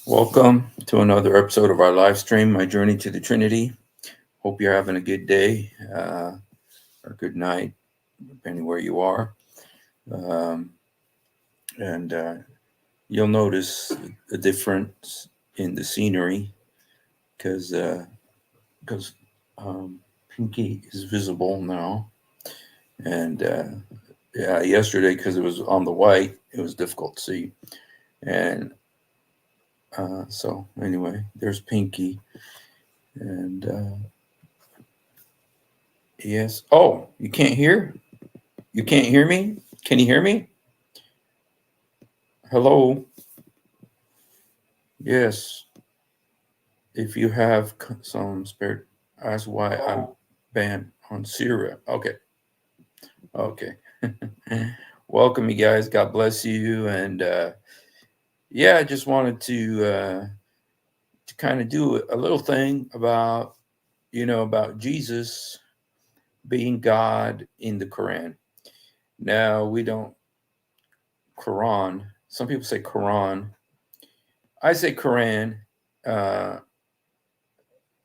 Welcome to another episode of our live stream, My Journey to the Trinity. Hope you're having a good day or good night, depending where you are. Um, and you'll notice a difference in the scenery because Pinky is visible now. And yeah, yesterday, because it was on the white, it was difficult to see. And anyway, there's Pinky. And yes. Oh, you can't hear? You can't hear me? Can you hear me? Hello? Yes. If you have some spare, ask why I'm banned on Syria. Okay. Okay. Welcome, you guys. God bless you. And yeah, I just wanted to kind of do a little thing about, about Jesus being God in the Quran. Now, we don't Quran. Some people say Quran. I say Quran. Uh,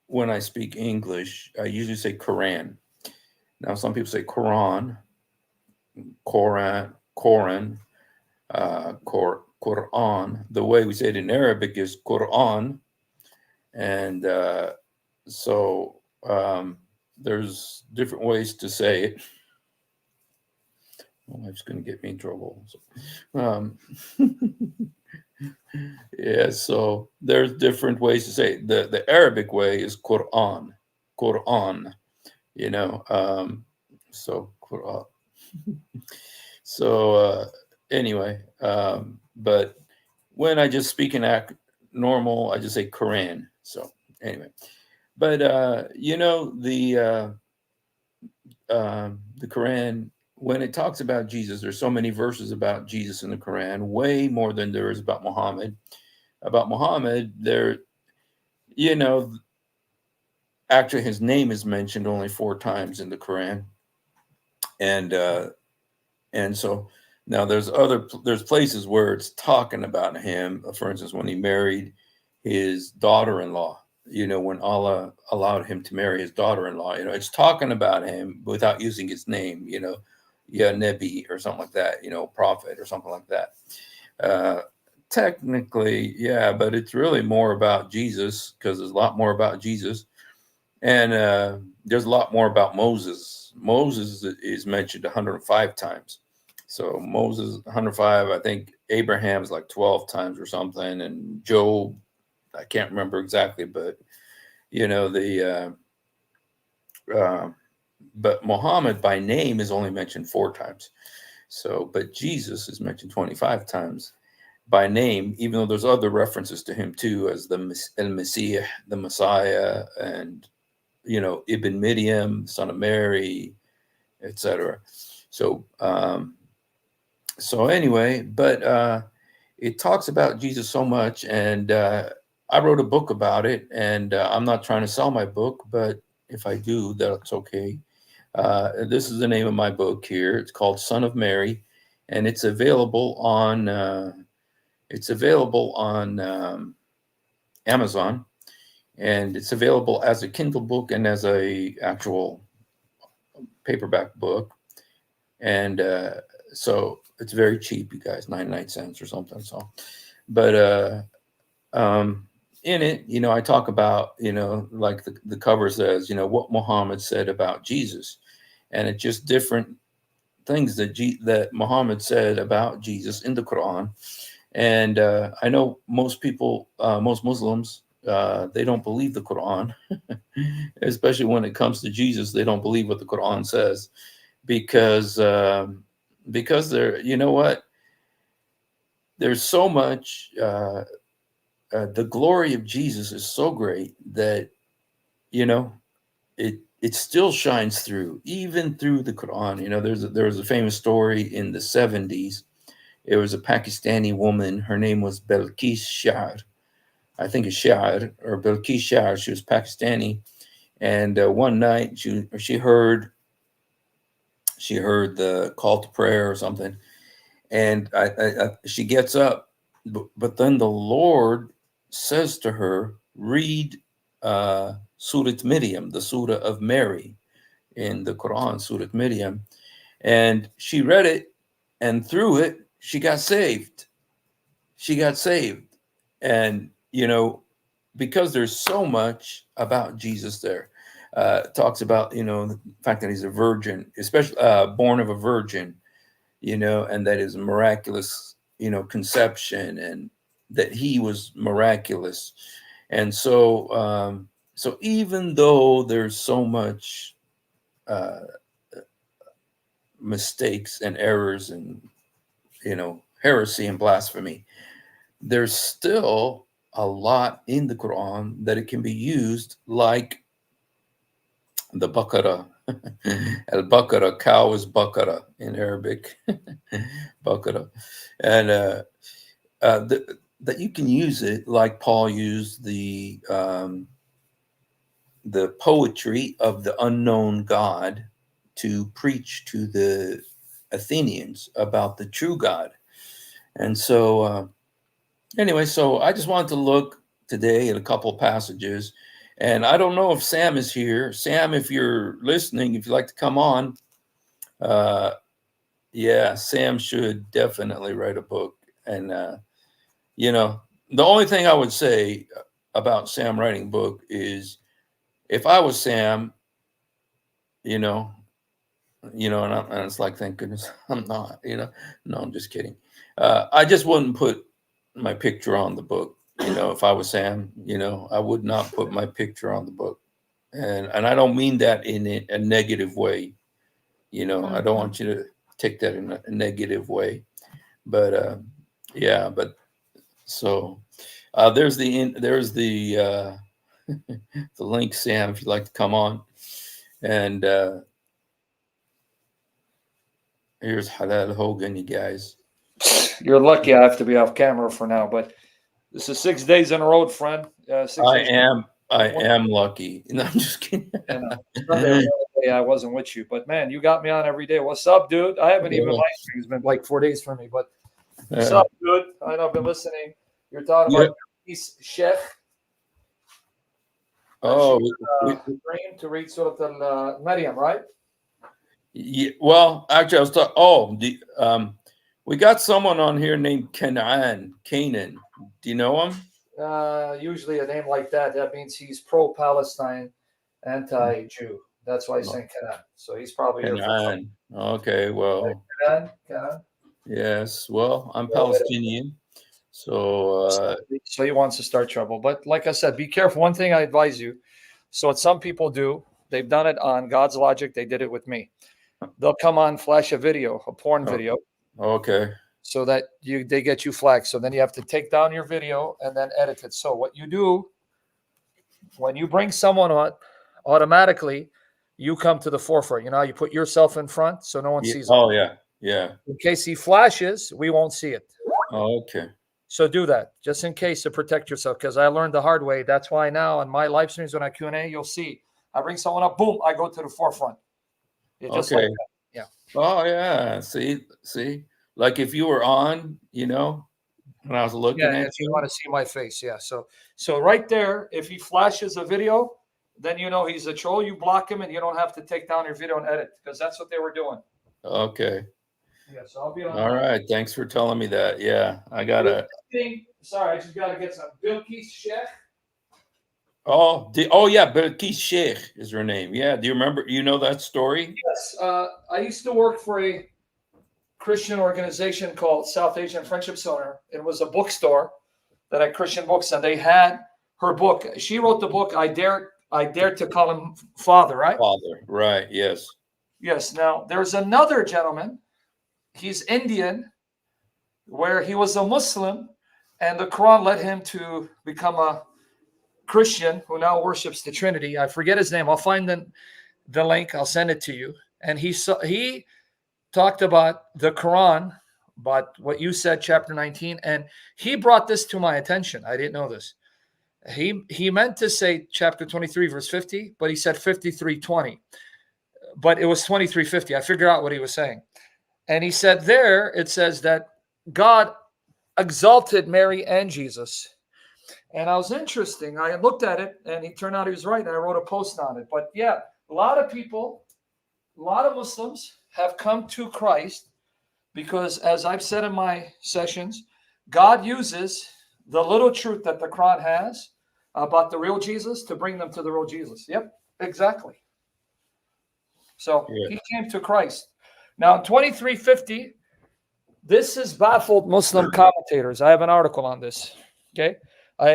when I speak English, I usually say Quran. Now, some people say Quran, Quran, Quran. The way we say it in Arabic is Quran, and so um, there's different ways to say it. My wife's going to get me in trouble. So, yeah, so there's different ways to say it. The Arabic way is Quran, Quran. You know, so Quran. So anyway, but when I just speak and act normal, I just say Quran. So anyway, but the Quran, when it talks about Jesus, there's so many verses about Jesus in the Quran, way more than there is about Muhammad. About Muhammad, you know, actually his name is mentioned only 4 times in the Quran, and and so now there's places where it's talking about him. For instance, when he married his daughter-in-law, when Allah allowed him to marry his daughter-in-law, it's talking about him without using his name, yeah, Nebi or something like that, prophet or something like that. uh Technically, yeah, but it's really more about Jesus, because there's a lot more about Jesus. And there's a lot more about Moses. Moses is mentioned 105 times. So Moses 105, I think Abraham's like 12 times or something, and Job, I can't remember exactly, but the uh, but Muhammad by name is only mentioned 4 times. So, but Jesus is mentioned 25 times by name, even though there's other references to him too, as the El Messiah, the Messiah, and Ibn Midian, son of Mary, etc. So, so anyway, but it talks about Jesus so much, and I wrote a book about it, and I'm not trying to sell my book, but if I do, that's okay. This is the name of my book here. It's called Son of Mary, and it's available on Amazon, and it's available as a Kindle book and as a actual paperback book. And so it's very cheap, you guys, 99 cents or something. So, but in it, I talk about, like the cover says, what Muhammad said about Jesus. And it's just different things that Muhammad said about Jesus in the Quran. And I know most people, most Muslims, they don't believe the Quran, especially when it comes to Jesus. They don't believe what the Quran says, because there, you know what? There's so much. The glory of Jesus is so great that you know it still shines through, even through the Quran. There was a famous story in the 70s. It was a Pakistani woman. Her name was Belkis Shah. I think it's Shah or Belkis Shah. She was Pakistani, and one night she heard the call to prayer or something, and she gets up, but then the Lord says to her, read Surah Miriam, the Surah of Mary in the Quran, Surah Miriam. And she read it, and through it, she got saved. She got saved. And, because there's so much about Jesus there. Talks about, the fact that he's a virgin, especially born of a virgin, and that is miraculous, conception, and that he was miraculous. And so even though there's so much mistakes and errors and, heresy and blasphemy, there's still a lot in the Quran that it can be used, like the Baqarah. Al-Baqarah, cow is Baqarah in Arabic. Baqarah. And that you can use it like Paul used the poetry of the unknown God to preach to the Athenians about the true God. And so anyway, so I just wanted to look today at a couple passages. And I don't know if Sam is here. Sam, if you're listening, if you'd like to come on, yeah, Sam should definitely write a book. And, the only thing I would say about Sam writing a book is, if I was Sam, and it's like, thank goodness I'm not, no, I'm just kidding. I just wouldn't put my picture on the book. If I was Sam, I would not put my picture on the book. And I don't mean that in a negative way. I don't want you to take that in a negative way. But yeah, but so there's the the link, Sam, if you'd like to come on. And here's Halal Hogan, you guys. You're lucky I have to be off camera for now, but this is 6 days in a row, friend. I am lucky. No, I'm just kidding. I wasn't with you, but man, you got me on every day. What's up, dude? I haven't even live streamed. It's been like 4 days for me, but what's up, dude? I know I've been listening. You're talking about East Sheikh. Oh, dream to read Surah Al-Maryam, right? Yeah, well, actually, I was talking. We got someone on here named Canaan. Do you know him? Usually a name like that means he's pro-Palestine, anti-Jew. That's why he's saying Canaan. So he's probably Canaan. Okay, well. Canaan. Yes, well, I'm Palestinian. So he wants to start trouble. But like I said, be careful. One thing I advise you. So what some people do, they've done it on God's Logic. They did it with me. They'll come on, flash a video, a porn video. Okay. So that they get you flagged. So then you have to take down your video and then edit it. So what you do, when you bring someone on, automatically you come to the forefront. You put yourself in front so no one sees it. Oh, yeah. Yeah. In case he flashes, we won't see it. Oh, okay. So do that just in case to protect yourself, because I learned the hard way. That's why now on my live streams when I Q&A, you'll see I bring someone up, boom, I go to the forefront. Just okay. Like that. Yeah. Oh, yeah. See, like if you were on, when I was looking at if you want to see my face, yeah. So right there, if he flashes a video, then he's a troll. You block him, and you don't have to take down your video and edit, because that's what they were doing. Okay. Yeah, so I'll be on. All right. Thanks for telling me that. Yeah, I gotta. Sorry, I just gotta get some. Bilqis Sheikh. Oh yeah, Bilqis Sheikh is her name. Yeah. Do you remember? You know that story? Yes. I used to work for a Christian organization called South Asian Friendship Center. It was a bookstore that had Christian books, and they had her book. She wrote the book. I dared to call him Father, right? Father, right? Yes. Yes. Now there's another gentleman. He's Indian, where he was a Muslim, and the Quran led him to become a Christian who now worships the Trinity. I forget his name. I'll find the link. I'll send it to you. And he talked about the Quran, about what you said, chapter 19, and he brought this to my attention. I didn't know this. He meant to say chapter 23, verse 50, but he said 53:20. But it was 23:50. I figured out what he was saying. And he said it says that God exalted Mary and Jesus And I was interesting. I looked at it, and he turned out he was right, and I wrote a post on it. But yeah, a lot of people, a lot of Muslims have come to Christ because, as I've said in my sessions, God uses the little truth that the Quran has about the real Jesus to bring them to the real Jesus. Yep, exactly. So he came to Christ. Now in 2350, this has baffled Muslim commentators. I have an article on this. Okay.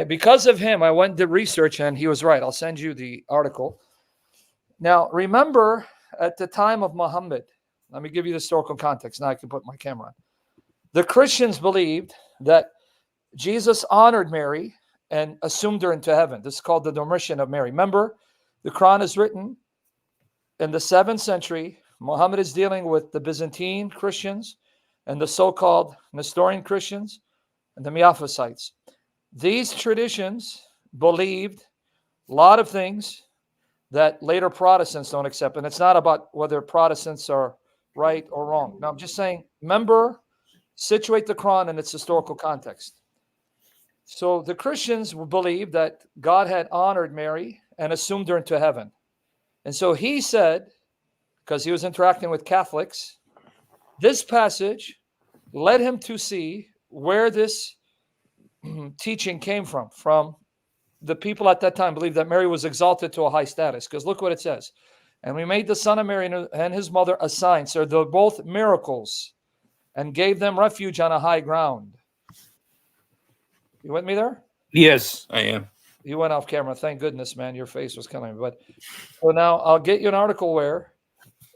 Because of him, I went and did research, and he was right. I'll send you the article. Now, remember at the time of Muhammad, let me give you the historical context. Now I can put my camera on. The Christians believed that Jesus honored Mary and assumed her into heaven. This is called the Domitian of Mary. Remember, the Quran is written in the 7th century. Muhammad is dealing with the Byzantine Christians and the so-called Nestorian Christians and the Miaphysites. These traditions believed a lot of things that later Protestants don't accept. And it's not about whether Protestants are right or wrong. Now, I'm just saying, remember, situate the Quran in its historical context. So the Christians believed that God had honored Mary and assumed her into heaven. And so he said, because he was interacting with Catholics, this passage led him to see where this teaching came from the people at that time believed that Mary was exalted to a high status. Because look what it says. And we made the son of Mary and his mother a sign. So they're both miracles, and gave them refuge on a high ground. You with me there? Yes, I am. You went off camera. Thank goodness, man. Your face was coming. But so now I'll get you an article where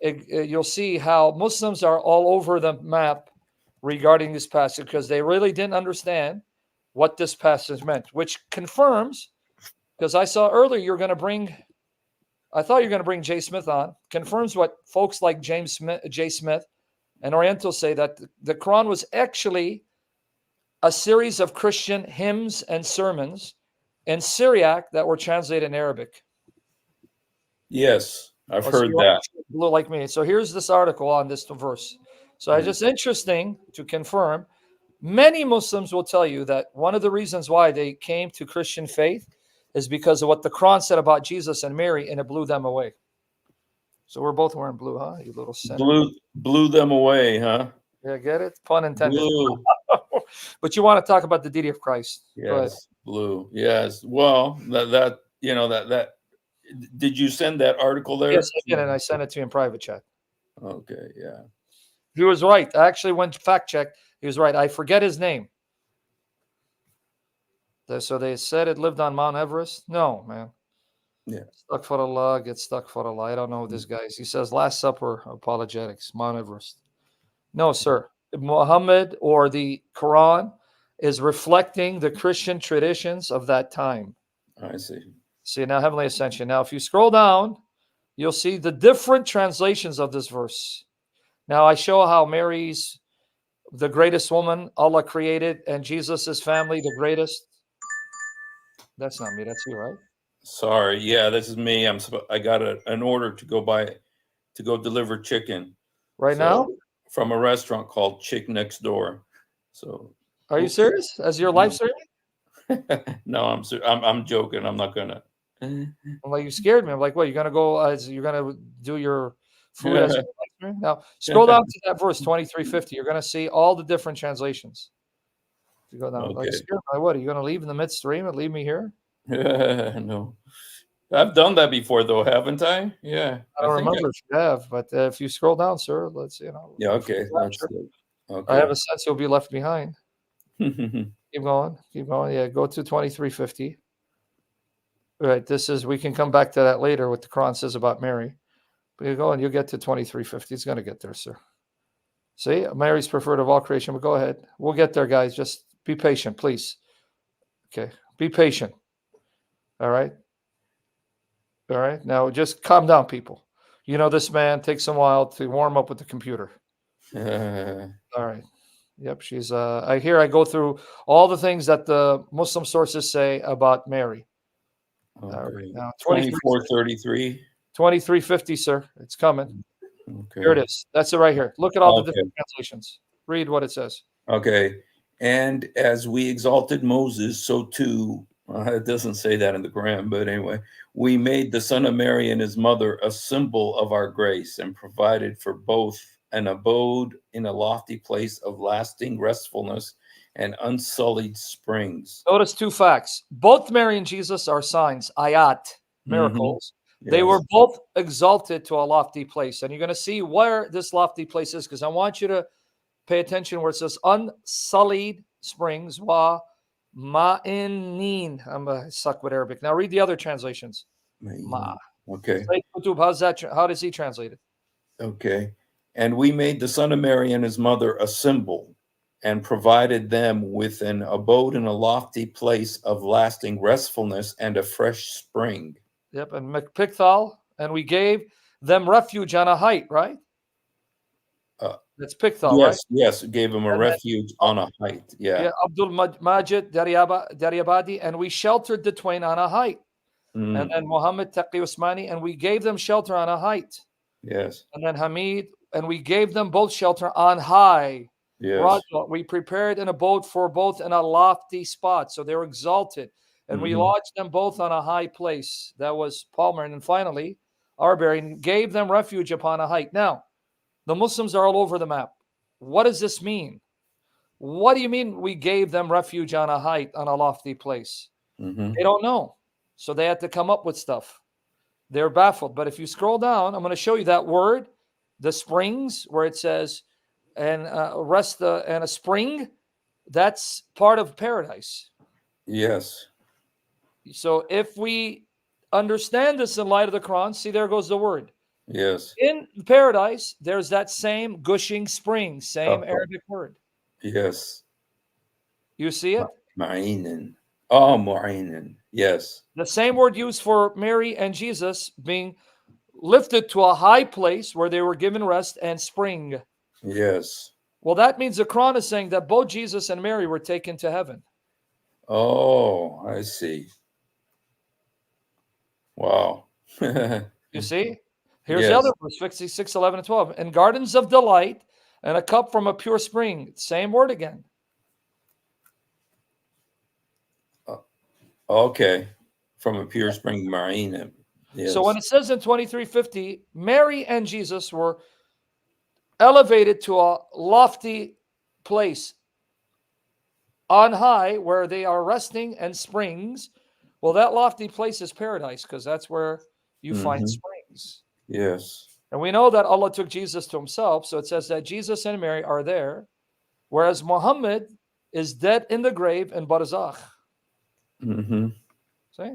you'll see how Muslims are all over the map regarding this passage, because they really didn't understand what this passage meant, which confirms, because I saw earlier you're going to bring, I thought you're going to bring Jay Smith on, confirms what folks like Jay Smith and Orientals say, that the Quran was actually a series of Christian hymns and sermons in Syriac that were translated in Arabic. Yes, I've heard that. Blue like me. So here's this article on this verse. So it's just interesting to confirm. Many Muslims will tell you that one of the reasons why they came to Christian faith is because of what the Quran said about Jesus and Mary, and it blew them away. So we're both wearing blue, huh? You little sinner. Blew them away, huh? Yeah, get it? Pun intended. But you want to talk about the deity of Christ. Yes, blue. Yes. Well, that did you send that article there? Yes, I did, and I sent it to you in private chat. Okay, yeah. He was right. I actually went fact checked. He was right. I forget his name. So they said it lived on Mount Everest. No, man. Yeah. Stuck for Allah, get stuck for Allah. I don't know who this guy is. He says Last Supper, Apologetics, Mount Everest. No, sir. Muhammad or the Quran is reflecting the Christian traditions of that time. I see. See, now Heavenly Ascension. Now, if you scroll down, you'll see the different translations of this verse. Now, I show how Mary's the greatest woman Allah created, and Jesus' family the greatest. That's not me. That's you, right? Sorry. Yeah, this is me. I got an order to go deliver chicken. Right now? From a restaurant called Chick Next Door. So. Are you serious? As your live streaming? No, I'm joking. I'm not gonna. I'm like, you scared me. I'm like, what? You're gonna do your food as your live stream? Now scroll down to that verse 2350. You're gonna see all the different translations. You go down. Okay. Like, what? Are you gonna leave in the midstream and leave me here? No. I've done that before, though, haven't I? Yeah. I don't remember if you have, but if you scroll down, sir, let's Yeah. Okay. I have a sense you'll be left behind. Keep going. Yeah, go to 2350. Right. We can come back to that later, what the Quran says about Mary. But you go and you'll get to 2350. It's going to get there, sir. See, Mary's preferred of all creation, but go ahead. We'll get there, guys. Just be patient, please. Okay. Be patient. All right. All right. Now just calm down, people. You know, this man takes a while to warm up with the computer. All right. Yep. She's I go through all the things that the Muslim sources say about Mary. Okay. All right. Now 2433. 2350, sir. It's coming. Okay. Here it is. That's it right here. Look at all the different translations. Read what it says. Okay. And as we exalted Moses, so too, it doesn't say that in the Quran, but anyway, we made the son of Mary and his mother a symbol of our grace and provided for both an abode in a lofty place of lasting restfulness and unsullied springs. Notice two facts. Both Mary and Jesus are signs, ayat, miracles. They were Yes. both exalted to a lofty place. And you're going to see where this lofty place is, because I want you to pay attention where it says unsullied springs, wa ma'inin. I'm stuck with Arabic. Now read the other translations. Ma. Okay. How's that? How does he translate it? Okay. And we made the son of Mary and his mother a symbol and provided them with an abode in a lofty place of lasting restfulness and a fresh spring. Yep. And Picthal, and we gave them refuge on a height, right? That's Picthal, yes, right? Yes, gave him a refuge on a height. Yeah. Abdul Majid Daryabadi, and we sheltered the twain on a height. And then Muhammad Taqi Usmani, and we gave them shelter on a height. Yes. And then Hamid, and we gave them both shelter on high. Yes. Raja, we prepared an abode for both in a lofty spot. So they were exalted. And we lodged them both on a high place. That was Palmer. And then finally, Arbery, and gave them refuge upon a height. Now, the Muslims are all over the map. What does this mean? What do you mean we gave them refuge on a height, on a lofty place? They don't know. So they had to come up with stuff. They're baffled. But if you scroll down, I'm going to show you that word, the springs, where it says, and and a spring, that's part of paradise. Yes. So if we understand this in light of the Quran, see, there goes the word. Yes. In paradise, there's that same gushing spring, same Arabic word. Yes. You see it? Ma'inen. Oh, Mu'inen. Yes. The same word used for Mary and Jesus being lifted to a high place where they were given rest and spring. Yes. Well, that means the Quran is saying that both Jesus and Mary were taken to heaven. Oh, I see. Wow. You see? Here's the other verse, 56, 11, and 12. And gardens of delight and a cup from a pure spring. Same word again. Okay. From a pure spring, Marine. Yes. So when it says in 2350, Mary and Jesus were elevated to a lofty place on high where they are resting and springs. Well, that lofty place is paradise, because that's where you find springs. Yes. And we know that Allah took Jesus to himself. So it says that Jesus and Mary are there, whereas Muhammad is dead in the grave in Barzakh. See?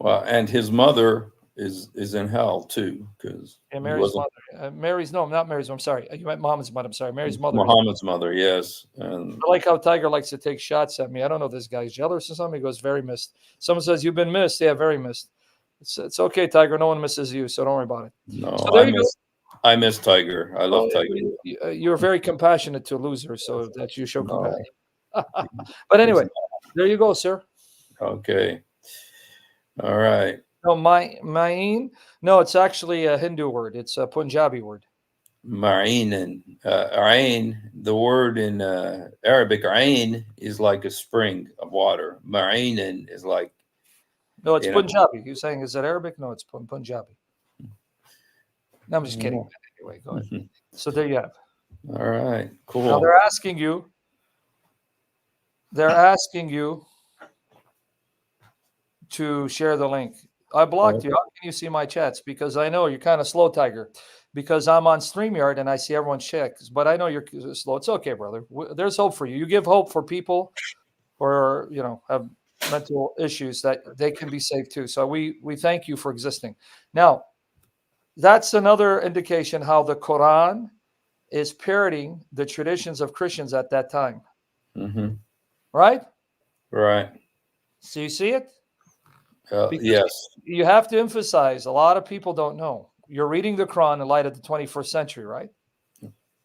Well, and his mother is in hell too, because Mary's mother. Mary's not Mary's mother. I'm sorry. You meant Muhammad's mother. I'm sorry. Mary's mother. Muhammad's mother, yes. And I like how Tiger likes to take shots at me. I don't know if this guy's jealous or something. He goes, very missed. Someone says, you've been missed. Yeah, very missed. It's okay, Tiger. No one misses you, so don't worry about it. No, So I miss Tiger. I love Tiger. You're very compassionate to losers, so that you show compassion. But anyway, there you go, sir. Okay. All right. No, Ma'in. No, it's actually a Hindu word. It's a Punjabi word. Ma'inen. Ain, the word in Arabic, ain, is like a spring of water. Ma'inen is like. No, it's Punjabi. You're saying, is it Arabic? No, it's Punjabi. No, I'm just kidding. Anyway, go ahead. So there you have. All right. Cool. Now they're asking you to share the link. I blocked you. How can you see my chats? Because I know you're kind of slow, Tiger. Because I'm on StreamYard and I see everyone's checks. But I know you're slow. It's okay, brother. There's hope for you. You give hope for people who have mental issues, that they can be saved too. So we thank you for existing. Now, that's another indication how the Quran is parroting the traditions of Christians at that time. Right? Right. So you see it? Yes. You have to emphasize, a lot of people don't know. You're reading the Quran in light of the 21st century, right?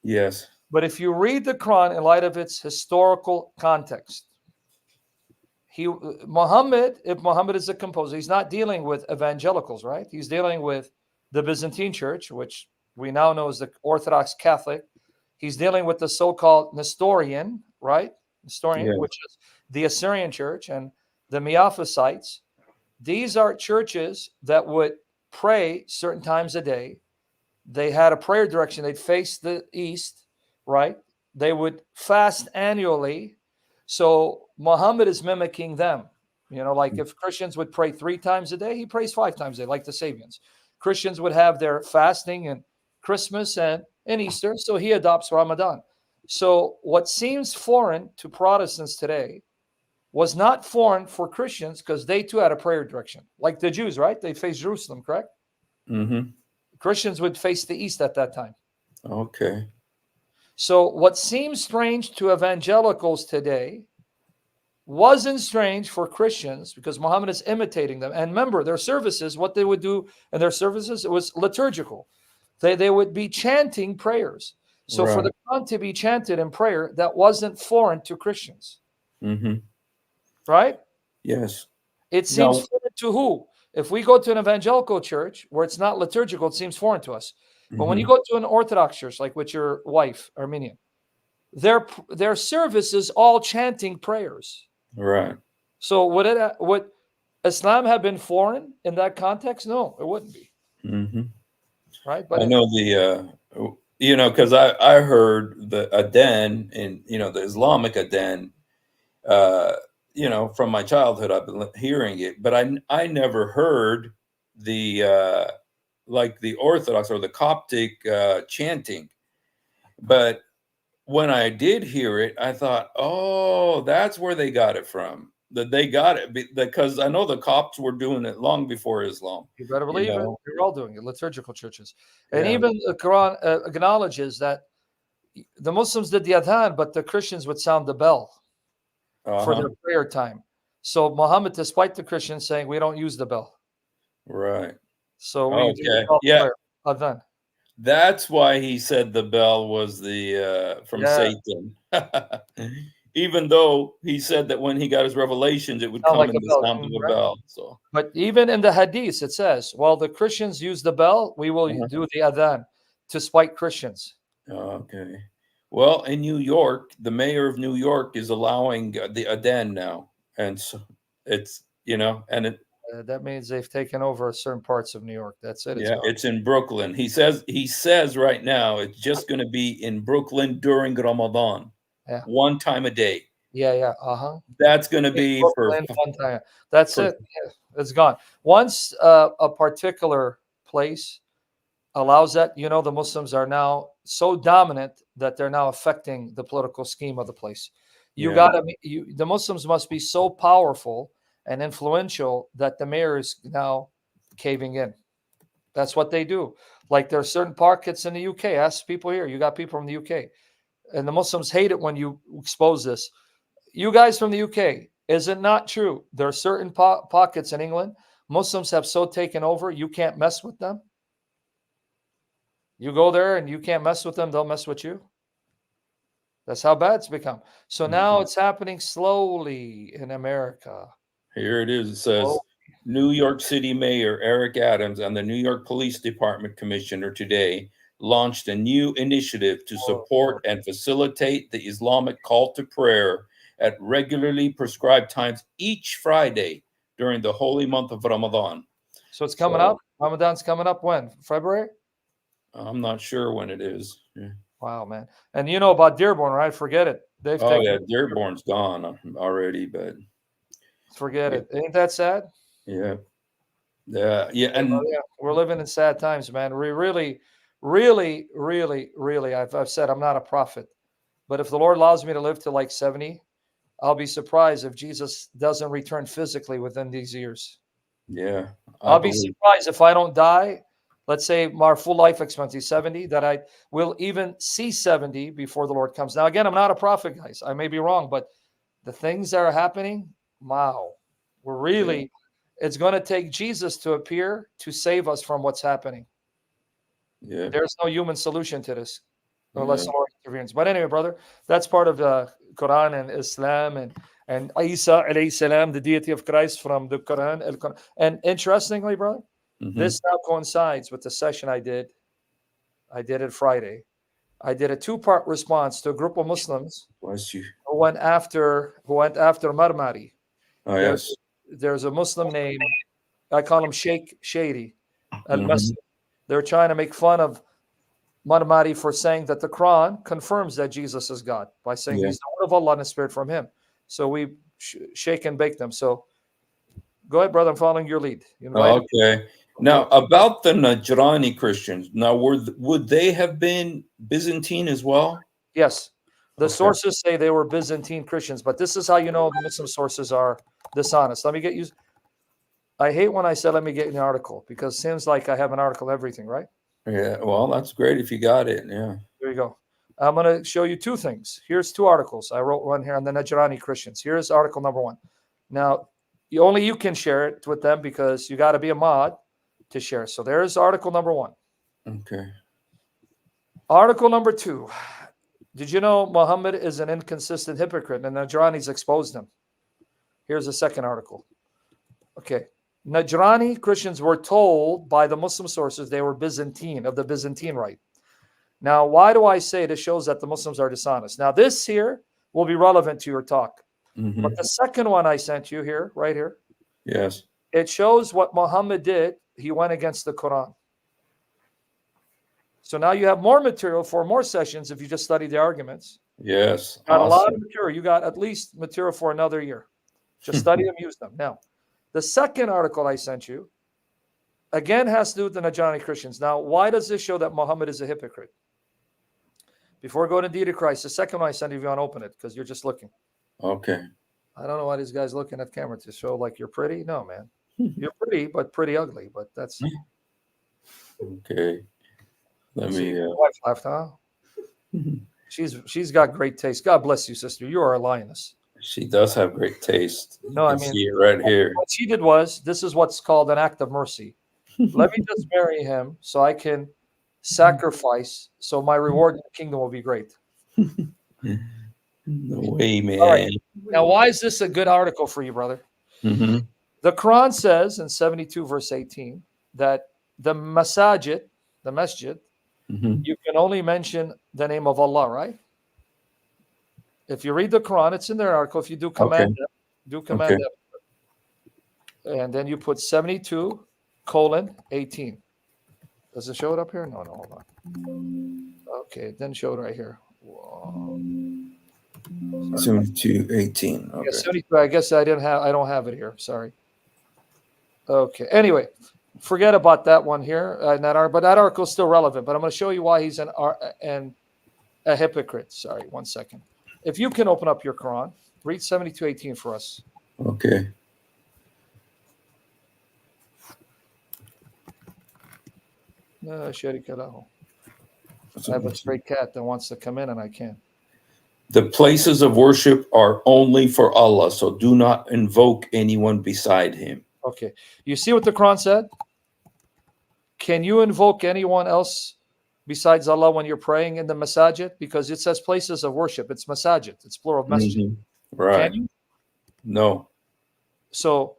Yes. But if you read the Quran in light of its historical context, if Muhammad is a composer, he's not dealing with evangelicals, right? He's dealing with the Byzantine Church, which we now know as the Orthodox Catholic. He's dealing with the so-called Nestorian, right? Nestorian, Yeah. which is the Assyrian church, and the Miaphysites. These are churches that would pray certain times a day. They had a prayer direction. They'd face the east, right? They would fast annually. So Muhammad is mimicking them. Like if Christians would pray 3 times a day, he prays 5 times a day, like the Sabians. Christians would have their fasting and Christmas and Easter, so he adopts Ramadan. So what seems foreign to Protestants today was not foreign for Christians because they too had a prayer direction. Like the Jews, right? They faced Jerusalem, correct? Mm-hmm. Christians would face the east at that time. Okay. So what seems strange to evangelicals today wasn't strange for Christians because Muhammad is imitating them. And remember, their services, what they would do in their services, it was liturgical. They would be chanting prayers. So for Right. the Quran to be chanted in prayer, that wasn't foreign to Christians, Mm-hmm. right? Yes. It seems No. foreign to who? If we go to an evangelical church where it's not liturgical, it seems foreign to us. But when you Mm-hmm. go to an Orthodox church, like with your wife, Armenian, their service is all chanting prayers. Right. So would Islam have been foreign in that context? No, it wouldn't be, Mm-hmm. right? I But know because I heard the Aden and the Islamic Aden, uh, from my childhood. I've been hearing it, but I never heard the like the Orthodox or the Coptic chanting. But when I did hear it, I thought, oh, that's where they got it from. That they got it because I know the Copts were doing it long before Islam. you better You believe it. know, They're all doing it, liturgical churches. And yeah. even the Quran acknowledges that the Muslims did the adhan, but the Christians would sound the bell Uh for huh. their prayer time. So Muhammad, despite the Christians saying we don't use the bell, Right. so we Okay. call Yeah. prayer adhan. That's why he said the bell was the from Yeah, Satan. Even though he said that when he got his revelations, it would sound come like in a the bell. sound of a Right? bell. So, But even in the hadith, it says, while the Christians use the bell, we will uh-huh. do the adhan to spite Christians. Okay. Well, in New York, the mayor of New York is allowing the Aden now, and so it's and That means they've taken over certain parts of New York. That's it. It's yeah, gone. it's in Brooklyn. He says right now it's just going to be in Brooklyn during Ramadan, Yeah. one time a day. Yeah. Yeah. Uh-huh. That's going to In be Brooklyn, one time. That's for it. Yeah, it's gone. Once a particular place allows that, the Muslims are now so dominant that they're now affecting the political scheme of the place. You yeah. gotta the Muslims must be so powerful and influential that the mayor is now caving in. That's what they do. Like there are certain pockets in the UK. Ask people here. You got people from the UK, and the Muslims hate it when you expose this. You guys from the UK, is it not true? There are certain pockets in England. Muslims have so taken over, you can't mess with them. You go there and you can't mess with them, they'll mess with you. That's how bad it's become. So now Mhm. it's happening slowly in America. Here it is. It Oh, says New York City Mayor Eric Adams and the New York Police Department Commissioner today launched a new initiative to oh, oh. support and facilitate the Islamic call to prayer at regularly prescribed times each Friday during the holy month of Ramadan. So it's coming So up. Ramadan's coming up when? February? I'm not sure when it is. Yeah. Wow, man. And you know about Dearborn, right? Forget it. They've Oh taken yeah, Dearborn's gone already, but forget yeah, it. Ain't that sad? yeah, yeah, and Yeah, we're living in sad times, man. We really, really, really, really, I've said I'm not a prophet, but if the Lord allows me to live to like 70, I'll be surprised if Jesus doesn't return physically within these years. yeah, I I'll be believe. surprised if I don't die. Let's say my full life expectancy is 70, that I will even see 70 before the Lord comes. Now, again, I'm not a prophet, guys. I may be wrong, but the things that are happening, wow, we're Yeah, really, it's going to take Jesus to appear to save us from what's happening. yeah, There's no human solution to this unless yeah. the Lord intervenes. But anyway, brother, that's part of the Quran and Islam and Isa alayhi salam, the deity of Christ from the Quran. And interestingly, brother, Hmm. this now coincides with the session I did. I did it Friday. I did a two-part response to a group of Muslims Bless you. who who went after Marmari. Oh, There, yes. there's a Muslim named, I call him Sheikh Shady Mm-hmm. al-Masri. They're trying to make fun of Marmari for saying that the Quran confirms that Jesus is God by saying Yeah. he's the word of Allah and a spirit from him. So we shake and bake them. So go ahead, brother. I'm following your lead. You invited me. Okay. Now, about the Najrani Christians, now would they have been Byzantine as well? Yes. The Okay. sources say they were Byzantine Christians, but this is how you know the Muslim sources are dishonest. Let me get you. I hate when I said let me get an article because it seems like I have an article everything, right? Yeah. Well, that's great if you got it. Yeah. There you go. I'm going to show you two things. Here's two articles. I wrote one here on the Najrani Christians. Here's article number one. Now, only you can share it with them because you got to be a mod to share. So there's article number one. Okay. Article number two. Did you know Muhammad is an inconsistent hypocrite and Najranis exposed him? Here's the second article. Okay. Najrani Christians were told by the Muslim sources they were Byzantine, of the Byzantine rite. Now, why do I say this shows that the Muslims are dishonest? Now, this here will be relevant to your talk. Mm-hmm. But the second one I sent you here, right here, Yes. it shows what Muhammad did. He went against the Quran. So now you have more material for more sessions if you just study the arguments. Yes. Got a lot Awesome. of material. You got at least material for another year. Just study them, use them. Now, the second article I sent you, again, has to do with the Najrani Christians. Now, why does this show that Muhammad is a hypocrite? Before going to deity Christ, the second one I sent you, if you want to open it, because you're just looking. Okay. I don't know why these guys looking at camera to show like you're pretty. No, man. You're pretty, but pretty ugly. But that's Okay. Let see, me. your wife left, huh? She's got great taste. God bless you, sister. You are a lioness. She does have great taste. You No, I can mean, see it right here. what she did was this is what's called an act of mercy. Let me just marry him so I can sacrifice, so my reward in the kingdom will be great. No way, man. All right. Now, why is this a good article for you, brother? Mm-hmm. The Quran says in 72 verse 18 that the masajid, the masjid, Mm-hmm. you can only mention the name of Allah, right? If you read the Quran, it's in their article. If you do command them, do command them. And then you put 72:18. Does it show it up here? No, hold on. Okay, it didn't show it right here. Whoa. 72:18. Okay. Yeah, 72. I guess I don't have it here. Sorry. Okay. Anyway, forget about that one here. But that article is still relevant. But I'm going to show you why he's a hypocrite. Sorry, 1 second. If you can open up your Quran, read 72:18 for us. Okay. No, sharika lahu. I have a stray cat that wants to come in and I can't. The places of worship are only for Allah, so do not invoke anyone beside him. Okay. You see what the Quran said? Can you invoke anyone else besides Allah when you're praying in the masajid? Because it says places of worship. It's masajid. It's plural of masjid. Mm-hmm. Right. Can you? No. So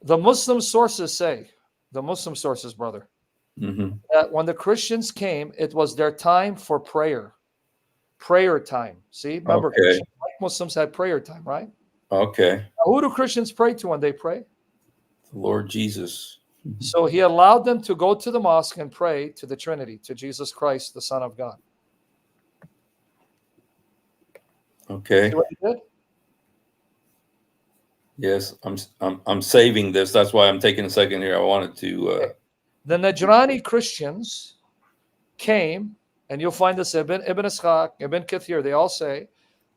the Muslim sources say, brother, Mm-hmm. that when the Christians came, it was their time for prayer. Prayer time. See, remember, Okay. Muslims had prayer time, right? Okay. Now, who do Christians pray to when they pray? The Lord Jesus. So he allowed them to go to the mosque and pray to the Trinity, to Jesus Christ, the Son of God. Okay. See what he did? Yes, I'm saving this. That's why I'm taking a second here. I wanted to. The Najrani Christians came, and you'll find this Ibn Ishaq, Ibn Kathir, they all say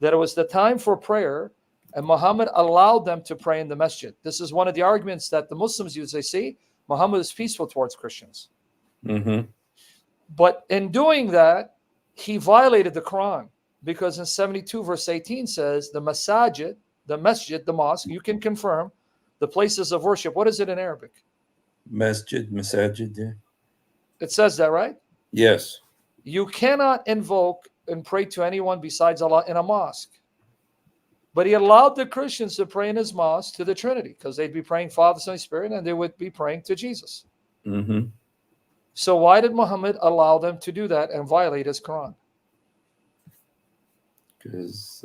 that it was the time for prayer, and Muhammad allowed them to pray in the masjid. This is one of the arguments that the Muslims use. They say Muhammad is peaceful towards Christians. Mm-hmm. But in doing that, he violated the Quran, because in 72 verse 18 says the masajid, the masjid, the mosque, you can confirm the places of worship. What is it in Arabic? Masajid, yeah. It says that, right? Yes. You cannot invoke and pray to anyone besides Allah in a mosque. But he allowed the Christians to pray in his mosque to the Trinity, because they'd be praying Father, Son, and Spirit, and they would be praying to Jesus. Mm-hmm. So why did Muhammad allow them to do that and violate his Quran? Because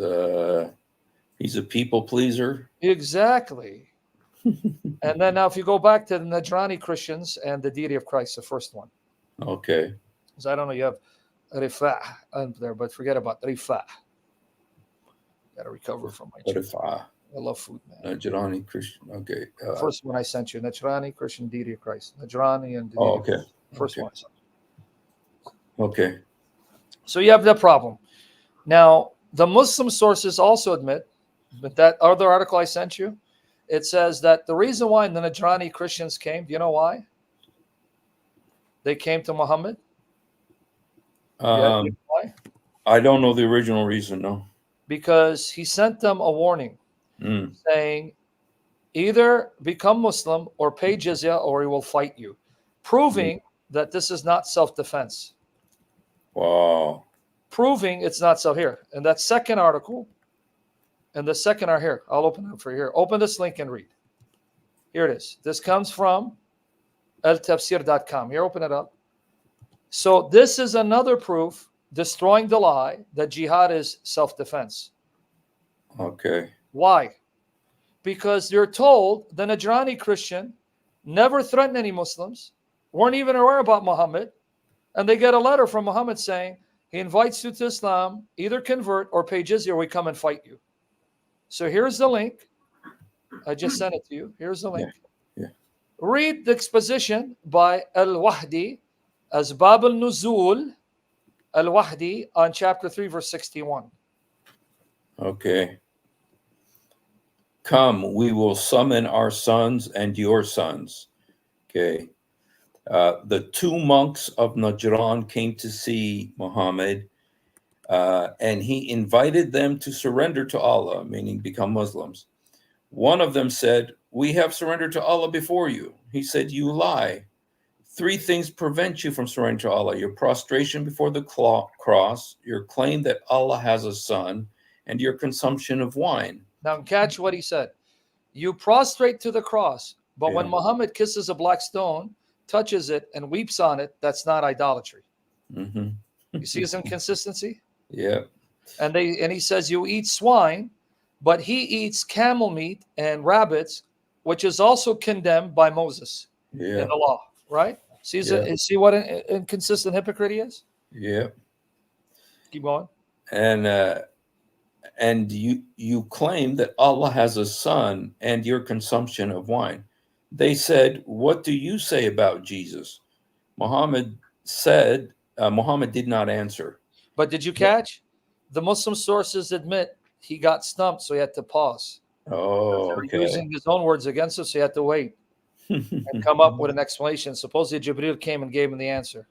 He's a people pleaser. Exactly. And then now if you go back to the Najrani Christians and the deity of Christ, the first one. Okay. Because I don't know, you have Rifah there, but forget about Rifah. Got to recover from my What trip. if I love food, man. Najrani Christian? Okay. The first one I sent you, Najrani Christian deity of Christ. Najrani and the deity Oh, of okay. Christ. First Okay. one I sent you. Okay. So you have that problem. Now, the Muslim sources also admit, but that other article I sent you, it says that the reason why the Najrani Christians came, do you know why? They came to Muhammad. Yeah, you know why? I don't know the original reason. No. Because he sent them a warning saying, either become Muslim or pay jizya or he will fight you, proving that this is not self-defense. Wow. Proving it's not so here. And that second article, and the second are here. I'll open it for you here. Open this link and read. Here it is. This comes from altafsir.com. Here, open it up. So this is another proof destroying the lie that jihad is self-defense. Okay. Why? Because you're told the Najrani Christian never threatened any Muslims, weren't even aware about Muhammad, and they get a letter from Muhammad saying he invites you to Islam, either convert or pay jizya or we come and fight you. So here's the link. I just sent it to you. Here's the link. Yeah. Read the exposition by Al-Wahdi, Asbab al-Nuzul, Al-Wahdi on chapter 3, verse 61. Okay. Come, we will summon our sons and your sons. Okay. The two monks of Najran came to see Muhammad, and he invited them to surrender to Allah, meaning become Muslims. One of them said, we have surrendered to Allah before you. He said, you lie. Three things prevent you from surrendering to Allah: your prostration before the cross, your claim that Allah has a son, and your consumption of wine. Now catch what he said. You prostrate to the cross, but when Muhammad kisses a black stone, touches it, and weeps on it, that's not idolatry. Mm-hmm. You see his inconsistency? Yeah. And he says you eat swine, but he eats camel meat and rabbits, which is also condemned by Moses in the law, right? See what an inconsistent hypocrite he is? Yeah. Keep going. And you claim that Allah has a son and your consumption of wine. They said, what do you say about Jesus? Muhammad did not answer. But did you catch? The Muslim sources admit he got stumped, so he had to pause. Oh, okay. Using his own words against us, so he had to wait and come up with an explanation. Supposedly Jibril came and gave him the answer.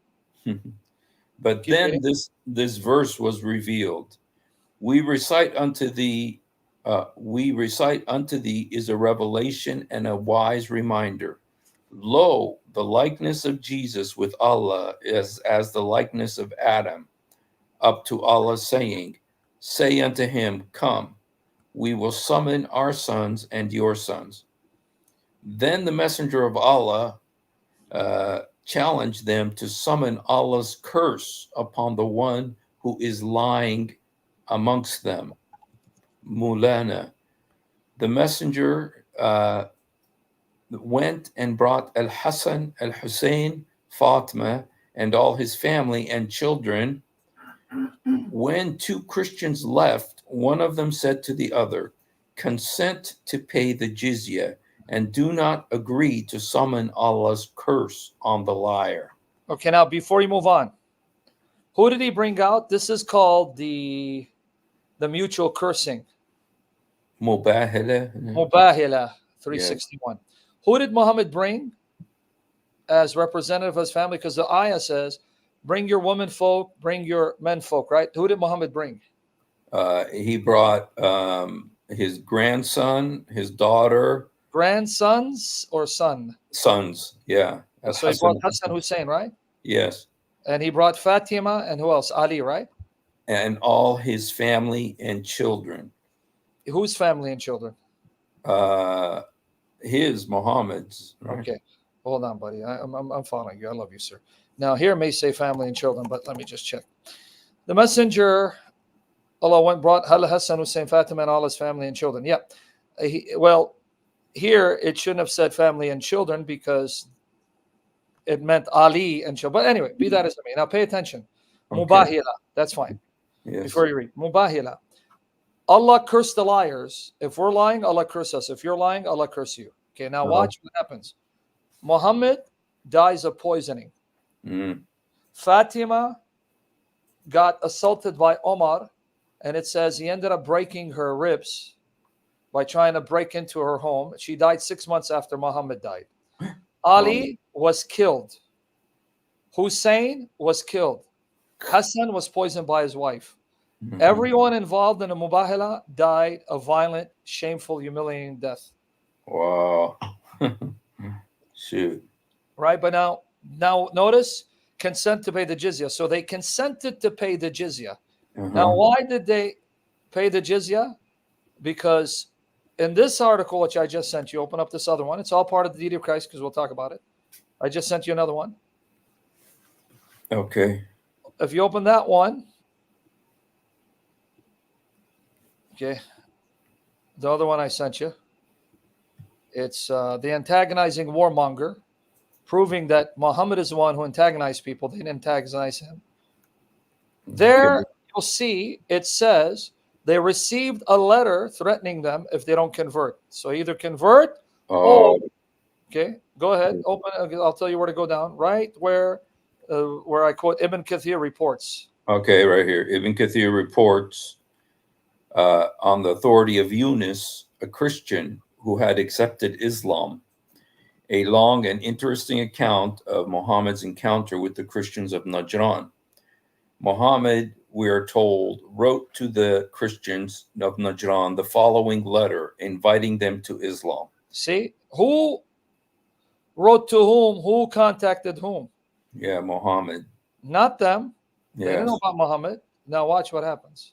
But Keep then reading. this verse was revealed. We recite unto thee is a revelation and a wise reminder. Lo, the likeness of Jesus with Allah is as the likeness of Adam, up to Allah saying, say unto him, come, we will summon our sons and your sons. Then the messenger of Allah challenged them to summon Allah's curse upon the one who is lying amongst them, Mulana. The messenger went and brought Al-Hassan, Al-Husein, Fatima, and all his family and children. When two Christians left, one of them said to the other, consent to pay the jizya and do not agree to summon Allah's curse on the liar. Okay, now before you move on, who did he bring out? This is called the mutual cursing. Mubahila. 361. Who did Muhammad bring as representative of his family? Because the ayah says, bring your women folk, bring your men folk, right? Who did Muhammad bring? He brought his grandson, his daughter. Grandsons or son? Sons, yeah. So he brought Hassan Hussein, right? Yes. And he brought Fatima and who else? Ali, right? And all his family and children. Whose family and children? Muhammad's. Right? Okay. Hold on, buddy. I'm following you. I love you, sir. Now, here may say family and children, but let me just check. The messenger Allah went brought Hal Hassan, Hussein, Fatima, and all his family and children. Yeah. Well, here it shouldn't have said family and children because it meant Ali and children. But anyway, be that as it may. Now pay attention. Okay. Mubahila. That's fine. Yes. Before you read. Mubahila. Allah cursed the liars. If we're lying, Allah curse us. If you're lying, Allah curse you. Okay, now watch what happens. Muhammad dies of poisoning. Fatima got assaulted by Omar, and it says he ended up breaking her ribs by trying to break into her home. She died 6 months after Muhammad died. Ali was killed. Husein was killed. Hassan was poisoned by his wife. Everyone involved in the Mubahila died a violent, shameful, humiliating death. Wow. Shoot. Right, but now notice consent to pay the jizya. So they consented to pay the jizya. Now, why did they pay the jizya? Because in this article, which I just sent you, open up this other one. It's all part of the deity of Christ because we'll talk about it. I just sent you another one. Okay. If you open that one, okay, the other one I sent you, it's the antagonizing warmonger, proving that Muhammad is the one who antagonized people. They didn't antagonize him. There you'll see it says they received a letter threatening them if they don't convert. So either convert or, okay, go ahead, open. I'll tell you where to go down. Right where I quote Ibn Kathir reports. Okay, right here. Ibn Kathir reports on the authority of Yunus, a Christian who had accepted Islam, a long and interesting account of Muhammad's encounter with the Christians of Najran. Muhammad, we are told, wrote to the Christians of Najran the following letter, inviting them to Islam. See, who wrote to whom? Who contacted whom? Yeah, Muhammad. Not them. Yes. They didn't know about Muhammad. Now watch what happens.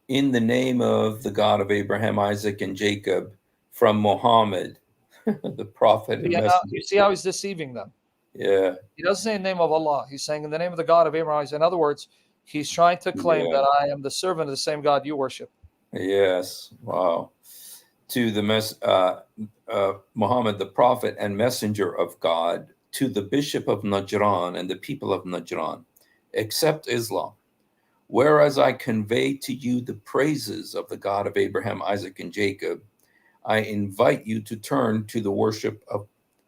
In the name of the God of Abraham, Isaac, and Jacob, from Muhammad, the prophet and messenger. You see how he's deceiving them? Yeah. He doesn't say in the name of Allah. He's saying in the name of the God of Abraham. In other words, he's trying to claim that I am the servant of the same God you worship. Yes. Wow. To the Muhammad, the prophet and messenger of God, to the bishop of Najran and the people of Najran, accept Islam. Whereas I convey to you the praises of the God of Abraham, Isaac, and Jacob, I invite you to turn to the worship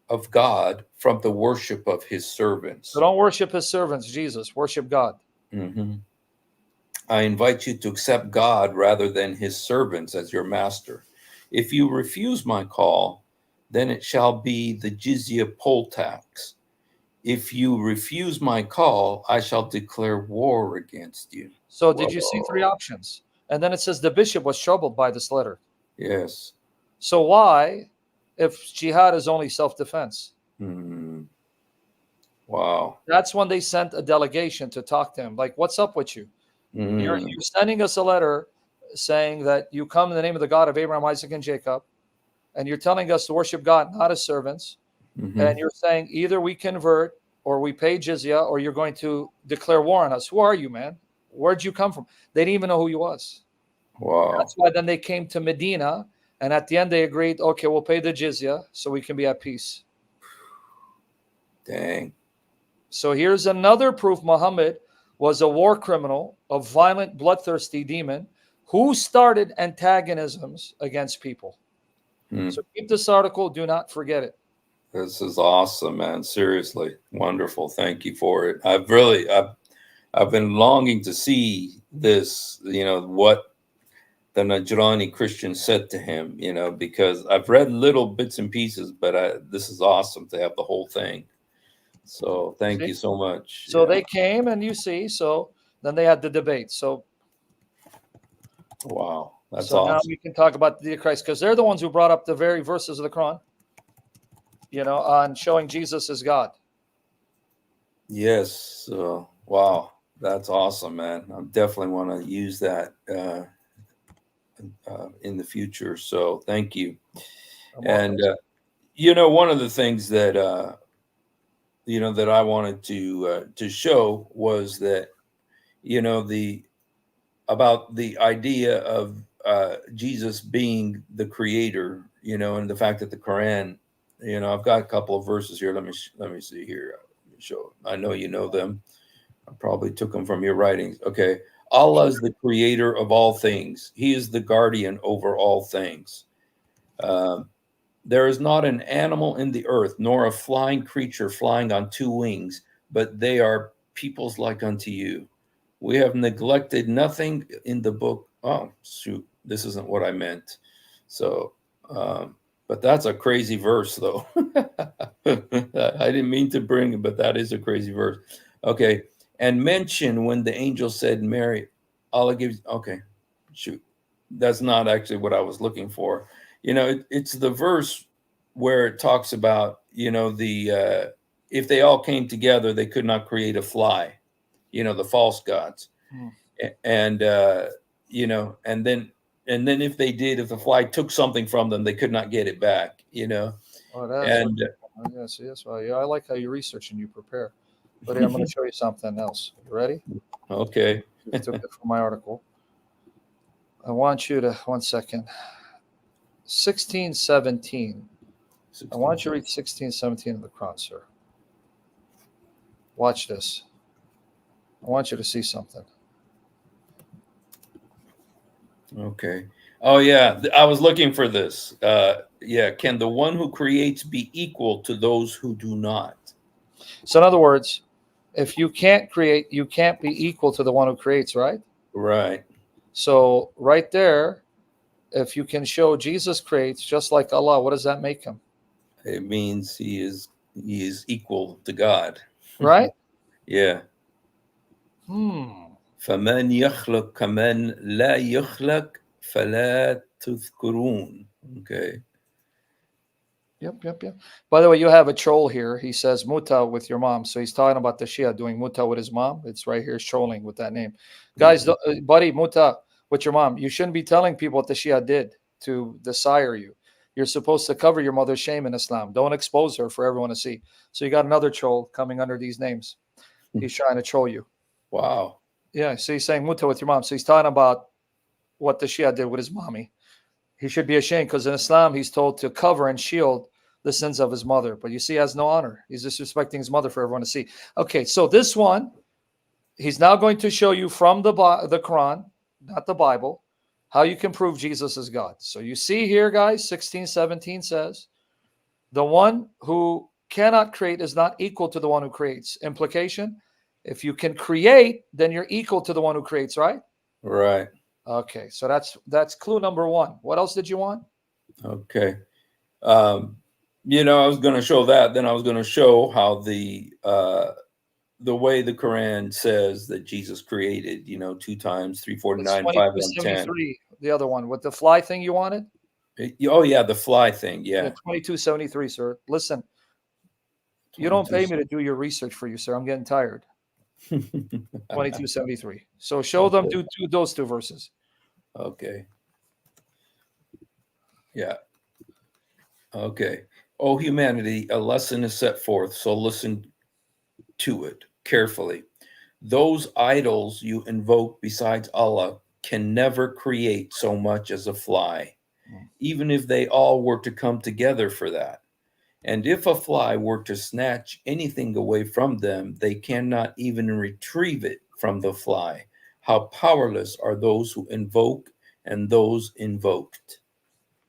of God from the worship of his servants. So don't worship his servants, Jesus. Worship God. I invite you to accept God rather than his servants as your master. If you refuse my call, then it shall be the jizya poll tax. If you refuse my call, I shall declare war against you. So did you see 3 options? And then it says the bishop was troubled by this letter. Yes. So why, if jihad is only self-defense? Wow. That's when they sent a delegation to talk to him. Like, what's up with you? You're sending us a letter saying that you come in the name of the God of Abraham, Isaac, and Jacob, and you're telling us to worship God, not his servants. And you're saying either we convert or we pay jizya or you're going to declare war on us. Who are you, man? Where'd you come from? They didn't even know who he was. Wow. That's why then they came to Medina, and at the end they agreed, okay, we'll pay the jizya so we can be at peace. Dang. So here's another proof Muhammad was a war criminal, a violent, bloodthirsty demon who started antagonisms against people. So keep this article. Do not forget it. This is awesome, man. Seriously. Wonderful. Thank you for it. I've been longing to see this, what the Najrani Christian said to him, because I've read little bits and pieces, but this is awesome to have the whole thing. So thank you so much. So they came, and you see, so then they had the debate. So wow, that's so awesome. now we can talk about the deity of Christ, because they're the ones who brought up the very verses of the Quran, on showing Jesus as God. Yes. Wow, that's awesome, man. I definitely want to use that in the future. So thank you. And one of the things that that I wanted to show was that the about the idea of Jesus being the creator, and the fact that the Quran, I've got a couple of verses here. Let me see here. Let me show. I know you know them. I probably took them from your writings. Okay. Allah is the creator of all things. He is the guardian over all things. Um, there is not an animal in the earth, nor a flying creature flying on two wings, but they are peoples like unto you. We have neglected nothing in the book. Oh, shoot, this isn't what I meant. So, but that's a crazy verse, though. I didn't mean to bring it, but that is a crazy verse. Okay. And mention when the angel said, Mary, Allah gives. Okay, shoot. That's not actually what I was looking for. It's the verse where it talks about, if they all came together, they could not create a fly, the false gods. Hmm. And, and then if they did, if the fly took something from them, they could not get it back, Oh, that's and okay. Yes, yes. Well, yeah, I like how you research and you prepare. But here, I'm going to show you something else. You ready? okay. I took it from my article. I want you to, 1 second. 1617. I want you to read 1617 of the Quran, sir. Watch this. I want you to see something. Okay. Oh yeah, I was looking for this. Yeah, can the one who creates be equal to those who do not? So, in other words, if you can't create, you can't be equal to the one who creates, right? Right. So, right there, if you can show Jesus creates just like Allah, what does that make him? It means he is equal to God. Right? Yeah. Hmm. فَمَنْ يَخْلَقْ كَمَنْ لَا يَخْلَقْ فَلَا تُذْكُرُونَ. Okay. Yep. By the way, you have a troll here. He says muta with your mom. So he's talking about the Shia doing muta with his mom. It's right here trolling with that name. Guys, buddy, muta with your mom. You shouldn't be telling people what the Shia did to desire you. You're supposed to cover your mother's shame in Islam. Don't expose her for everyone to see. So you got another troll coming under these names. He's trying to troll you. Wow. Yeah, so he's saying muta with your mom. So he's talking about what the Shia did with his mommy. He should be ashamed because in Islam, he's told to cover and shield the sins of his mother. But you see, he has no honor. He's disrespecting his mother for everyone to see. Okay, so this one, he's now going to show you from the Quran, not the Bible, how you can prove Jesus is God. So you see here, guys, 16:17 says, the one who cannot create is not equal to the one who creates. Implication, if you can create, then you're equal to the one who creates, right? Right. Okay, so that's clue number one. What else did you want? Okay. I was going to show that. Then I was going to show how the way the Quran says that Jesus created, 2 times, 349, 5 and 10. 2273, the other one with the fly thing you wanted? Oh yeah, the fly thing. Yeah. 2273, sir. Listen, you don't pay me to do your research for you, sir. I'm getting tired. 2273. So show them those two verses. Okay. Yeah. Okay. Oh, humanity, a lesson is set forth, so listen to it carefully. Those idols you invoke besides Allah can never create so much as a fly, even if they all were to come together for that. And if a fly were to snatch anything away from them, they cannot even retrieve it from the fly. How powerless are those who invoke and those invoked.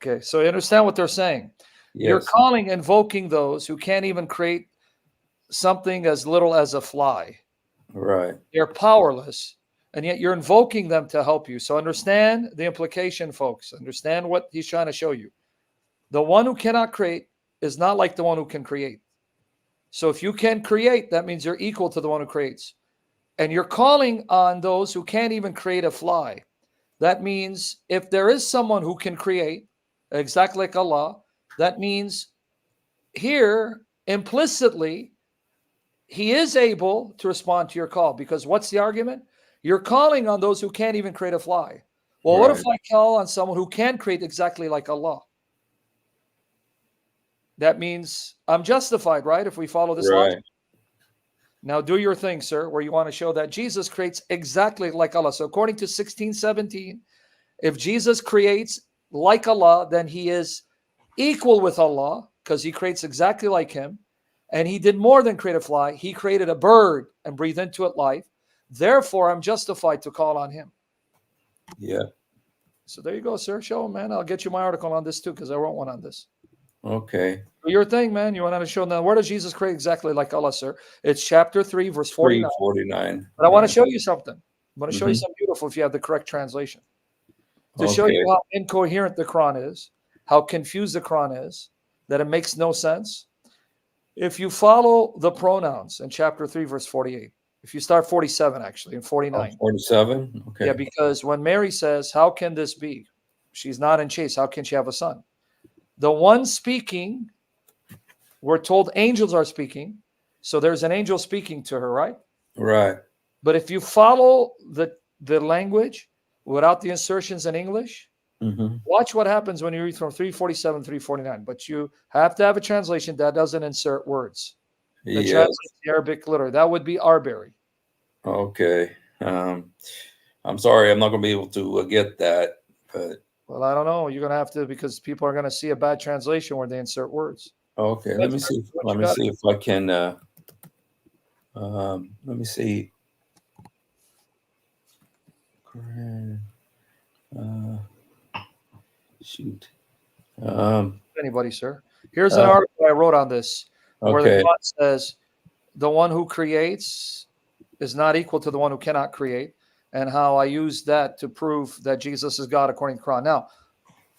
Okay, so you understand what they're saying. You're Yes. invoking those who can't even create something as little as a fly. Right. They're powerless, and yet you're invoking them to help you. So understand the implication, folks. Understand what he's trying to show you. The one who cannot create is not like the one who can create. So if you can create, that means you're equal to the one who creates. And you're calling on those who can't even create a fly. That means if there is someone who can create, exactly like Allah, that means here implicitly he is able to respond to your call, because what's the argument? You're calling on those who can't even create a fly. Well, what if I call on someone who can create exactly like Allah? That means I'm justified, right? If we follow this logic. Now do your thing, sir, where you want to show that Jesus creates exactly like Allah. So according to 1617, if Jesus creates like Allah, then he is equal with Allah because he creates exactly like him. And he did more than create a fly. He created a bird and breathed into it life. Therefore, I'm justified to call on him. Yeah. So there you go, sir. Show him, man. I'll get you my article on this too because I wrote one on this. Okay. Do your thing, man. You want to show them where does Jesus create exactly like Allah, sir? It's chapter 3, verse 49. 349. But I want to show you something. I want to show you Mhm. something beautiful if you have the correct translation. To show Okay. you how incoherent the Quran is, how confused the Quran is, that it makes no sense. If you follow the pronouns in chapter 3, verse 48, if you start 47, actually, and 49. 47. Okay. Yeah, because when Mary says, how can this be? She's not in chaste. How can she have a son? The one speaking, we're told angels are speaking. So there's an angel speaking to her, right? Right. But if you follow the language without the insertions in English, watch what happens when you read from 347, 349. But you have to have a translation that doesn't insert words. That Yes. translates the Arabic literally. That would be Arbery. Okay. I'm sorry, I'm not going to be able to get that, but Well, I don't know. You're going to have to because people are going to see a bad translation where they insert words. okay. Let me see. What Let you me got? see if I can. Let me see. Shoot. Anybody, sir. Here's an article I wrote on this where the Okay. Quran says the one who creates is not equal to the one who cannot create, and how I use that to prove that Jesus is God according to Quran. Now,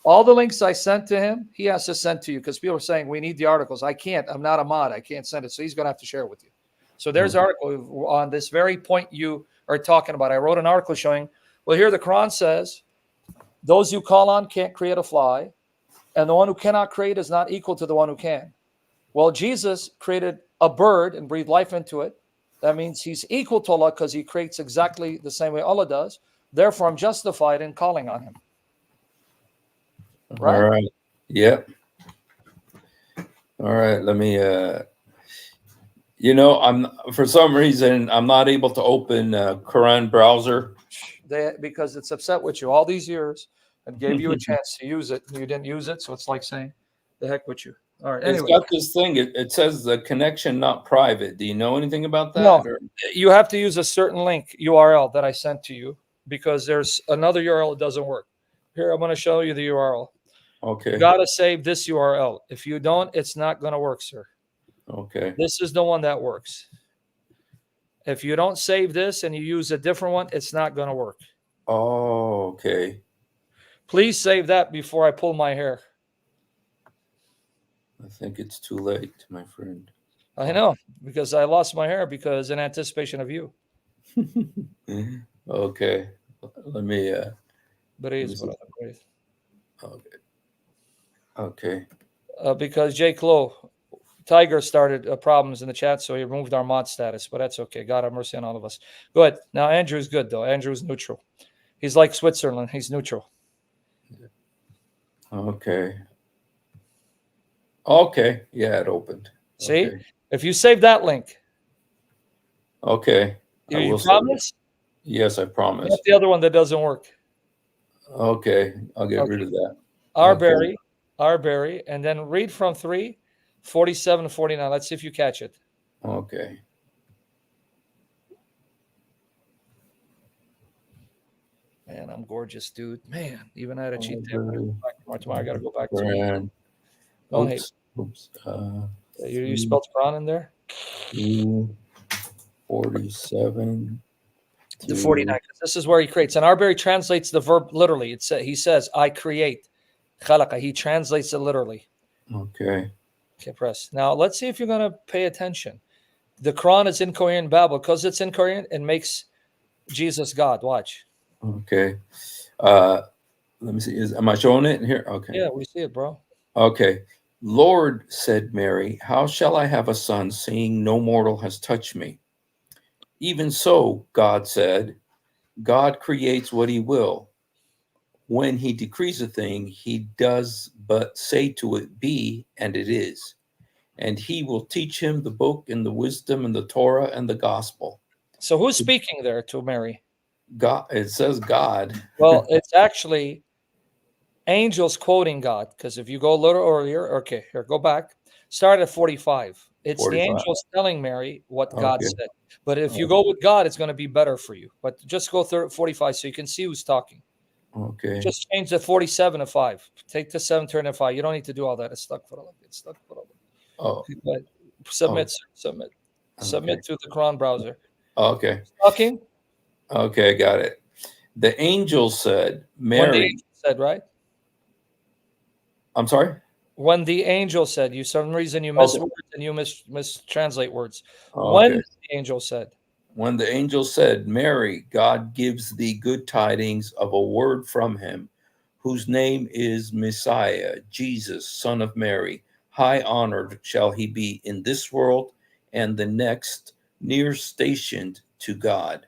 all the links I sent to him, he has to send to you because people are saying we need the articles. I can't. I'm not a mod. I can't send it. So he's going to have to share it with you. So there's an article on this very point you are talking about. I wrote an article showing, well, here the Quran says, those you call on can't create a fly, and the one who cannot create is not equal to the one who can. Well, Jesus created a bird and breathed life into it. That means he's equal to Allah because he creates exactly the same way Allah does. Therefore, I'm justified in calling on him. Right? All right. Yep. All right. Let me. I'm for some reason I'm not able to open Quran browser. Because it's upset with you all these years and gave you a chance to use it. And you didn't use it, so it's like saying, "The heck with you." All right. Anyway, It's got this thing. It says the connection not private. Do you know anything about that? no, you have to use a certain link URL that I sent to you because there's another URL that doesn't work. Here, I'm going to show you the URL. Okay. You got to save this URL. If you don't, it's not going to work, sir. Okay. This is the one that works. If you don't save this and you use a different one, it's not going to work. Oh, okay. Please save that before I pull my hair. I think it's too late, my friend. I know, because I lost my hair because in anticipation of you. Okay. Let me. But it is what I agree. Okay. Okay. Because Jake Lowe, Tiger started problems in the chat, so he removed our mod status, but that's okay. God have mercy on all of us. Go ahead. Now, Andrew's good, though. Andrew's neutral. He's like Switzerland. He's neutral. Okay. Okay. Yeah, it opened. See? Okay. If you save that link. Okay. You promise? Yes, I promise. That's the other one that doesn't work. Okay. I'll get rid of that. Arbery, and then read from 3, 47 to 49. Let's see if you catch it. Okay. Man, I'm gorgeous, dude. Man, even I had a cheat day. Tomorrow, I got to go back to it. Oops. You spelled Quran in there? 47. The 49. This is where he creates. And Arbery translates the verb literally. He says, I create. Khalaqa. He translates it literally. Okay. Okay, press. Now, let's see if you're going to pay attention. The Quran is incoherent in Babel. Because it's incoherent, it makes Jesus God. Watch. Okay. Let me see. Am I showing it here? Okay. Yeah, we see it, bro. Okay. Lord, said Mary, how shall I have a son, seeing no mortal has touched me? Even so, God said, God creates what he will. When he decrees a thing, he does but say to it, be, and it is. and he will teach him the book and the wisdom and the Torah and the gospel. So who's speaking there to Mary? God, it says God. Well, it's actually angels quoting God, because if you go a little earlier, okay, here, go back, start at 45. It's the 45. angels telling Mary what God Okay. said. But if you go with God, it's going to be better for you. But just go 45 so you can see who's talking. Okay. Just change the 47 to 5. Take the 7, turn to 5. You don't need to do all that. It's stuck for all. It's stuck for all. Oh, But submit, oh, sir, submit. okay. Submit to the Quran browser. Okay. Talking Okay, got it. The angel said, when the Mary. angel said, right? I'm sorry? When the angel said, you some reason you miss Okay. words and you mistranslate words. When Okay. the angel said, When the angel said, Mary, God gives thee good tidings of a word from him, whose name is Messiah, Jesus, son of Mary. High honored shall he be in this world and the next, near stationed to God.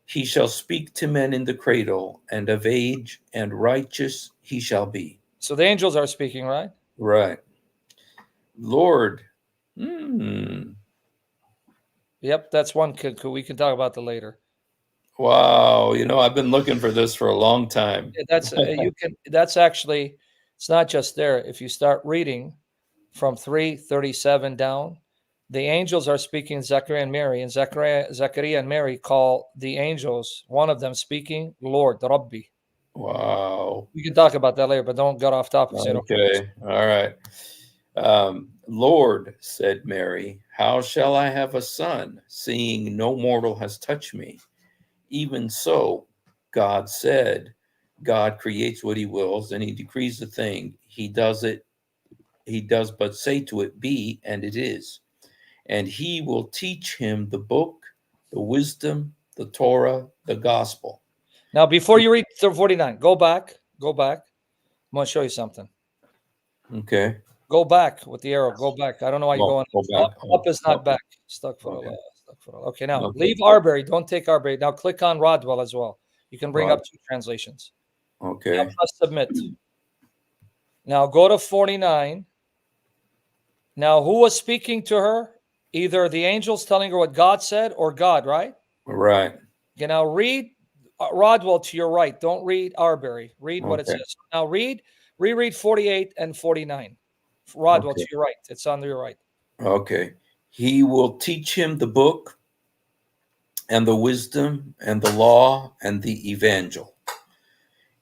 He shall speak to men in the cradle, and of age and righteous he shall be. so the angels are speaking, right? Right. Lord. Hmm. Yep, that's one. We can talk about that later. Wow. I've been looking for this for a long time. Yeah, that's you can. That's actually. It's not just there. If you start reading from 3:37 down, the angels are speaking Zechariah and Mary, and Zechariah and Mary call the angels. One of them speaking, Lord, Rabbi. Wow. We can talk about that later, but don't get off topic. So you don't. Okay. All right. Lord, said Mary, how shall I have a son, seeing no mortal has touched me? Even so, God said, God creates what he wills, and he decrees a thing. He does it. He does but say to it, be, and it is. And he will teach him the book, the wisdom, the Torah, the gospel. Now, before you read 49, go back. Go back. I'm going to show you something. Okay. Go back with the arrow. Go back. I don't know why you're going Go up. back. Up is not Okay. back. Stuck for Okay. Allah. Stuck for Allah. Okay, now Okay. leave Arbery. Don't take Arbery. Now click on Rodwell as well. You can bring Rod. up 2 translations. Now Okay. press submit. Now go to 49. Now who was speaking to her? Either the angels telling her what God said or God, right? Right. Okay, now read Rodwell to your right. Don't read Arbery. Read what it Okay. says. Now reread 48 and 49. Rodwell Okay. to your right. It's on your right. Okay. He will teach him the book and the wisdom and the law and the evangel.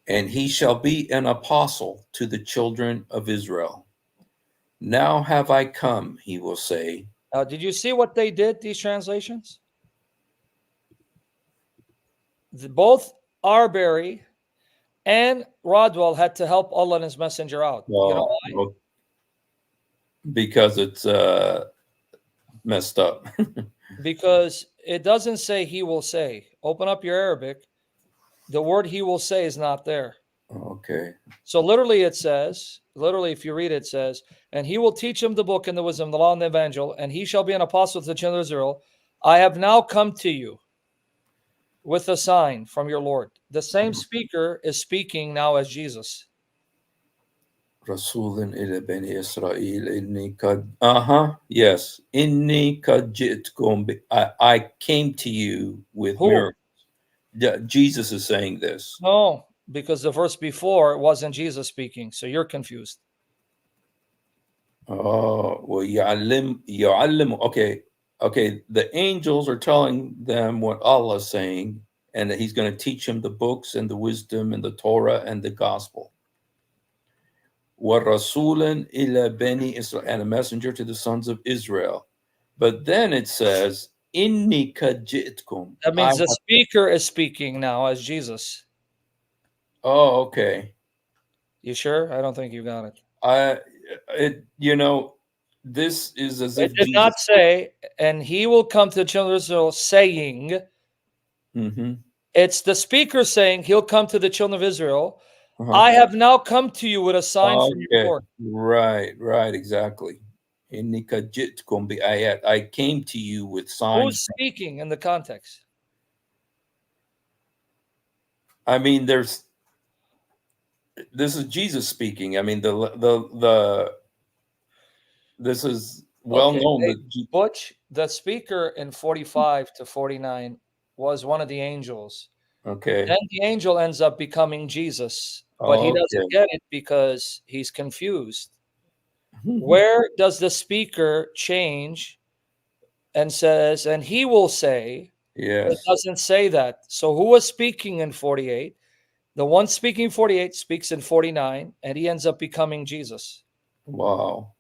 And he shall be an apostle to the children of Israel. Now have I come, he will say. Now, did you see what they did, these translations? Both Arbery and Rodwell had to help Allah and his messenger out. You know why? Well, because it's messed up. Because it doesn't say he will say. Open up your Arabic. The word he will say is not there. Okay. So literally it says, if you read it, it says, and he will teach him the book and the wisdom, the law and the evangel, and he shall be an apostle to the children of Israel. I have now come to you with a sign from your Lord. The same speaker is speaking now as Jesus. رسول إلى بني إسرائيل إني قد yes إني قد جئتكم I came to you with Who? miracles. Jesus is saying this. No, because the verse before it wasn't Jesus speaking, so you're confused. Oh, well, يعلم. Okay. The angels are telling them what Allah is saying, and that He's going to teach them the books and the wisdom and the Torah and the gospel. وَرَسُولًا إِلَى بَنِي Israel, and a messenger to the sons of Israel. But then it says, "Inni kad ji'tkum." That means the speaker is speaking now as Jesus. Oh, okay. You sure? I don't think you got it. This is as It if did Jesus. not say, and he will come to the children of Israel saying. Mm-hmm. It's the speaker saying he'll come to the children of Israel. Uh-huh. I have now come to you with a sign from your Lord. Right, exactly. Inni kad ji'tkum bi'ayat. I came to you with signs. Who's speaking in the context? I mean, this is Jesus speaking. I mean, the this is well Okay. known Hey, that Butch, the speaker in 45 to 49 was one of the angels. okay. Then the angel ends up becoming Jesus, but he doesn't Okay. get it because he's confused. Where does the speaker change and says, and he will say, it Yes. doesn't say that. So who was speaking in 48? The one speaking 48 speaks in 49, and he ends up becoming Jesus. Wow.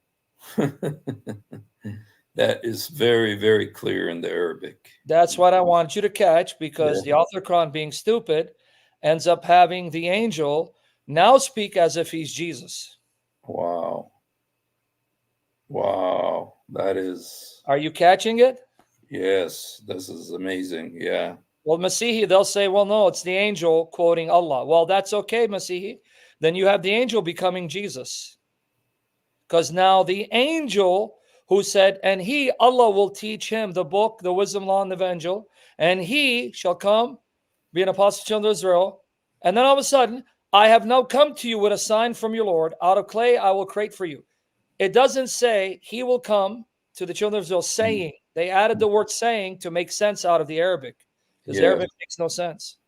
That is very, very clear in the Arabic. That's what I want you to catch, because Yeah. the author Quran, being stupid, ends up having the angel now speak as if he's Jesus. Wow. Wow. That is, Are you catching it? yes, this is amazing. Yeah. Well, Masihi, they'll say, well, no, it's the angel quoting Allah. Well, that's okay, Masihi. Then you have the angel becoming Jesus. Because now the angel who said, and he, Allah, will teach him the book, the wisdom, law, and the evangel, and he shall come, be an apostle to children of Israel. And then all of a sudden, I have now come to you with a sign from your Lord. Out of clay, I will create for you. It doesn't say he will come to the children of Israel saying. They added the word saying to make sense out of the Arabic, because Yes. Arabic makes no sense.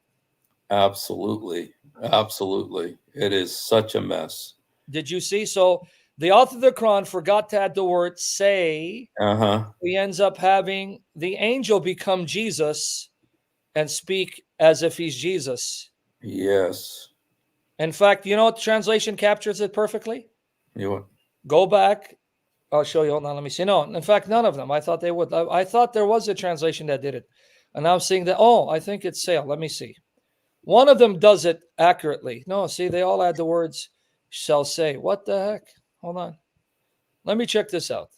Absolutely. Absolutely. It is such a mess. Did you see? So the author of the Quran forgot to add the word say. Uh-huh. He ends up having the angel become Jesus and speak as if he's Jesus. Yes. In fact, you know what translation captures it perfectly? You Go back. I'll show you. Hold on. Let me see. No, in fact, none of them. I thought they would. I thought there was a translation that did it. And I'm seeing that. Oh, I think it's sale. Let me see. One of them does it accurately. No, see, they all add the words shall say. What the heck? Hold on. Let me check this out.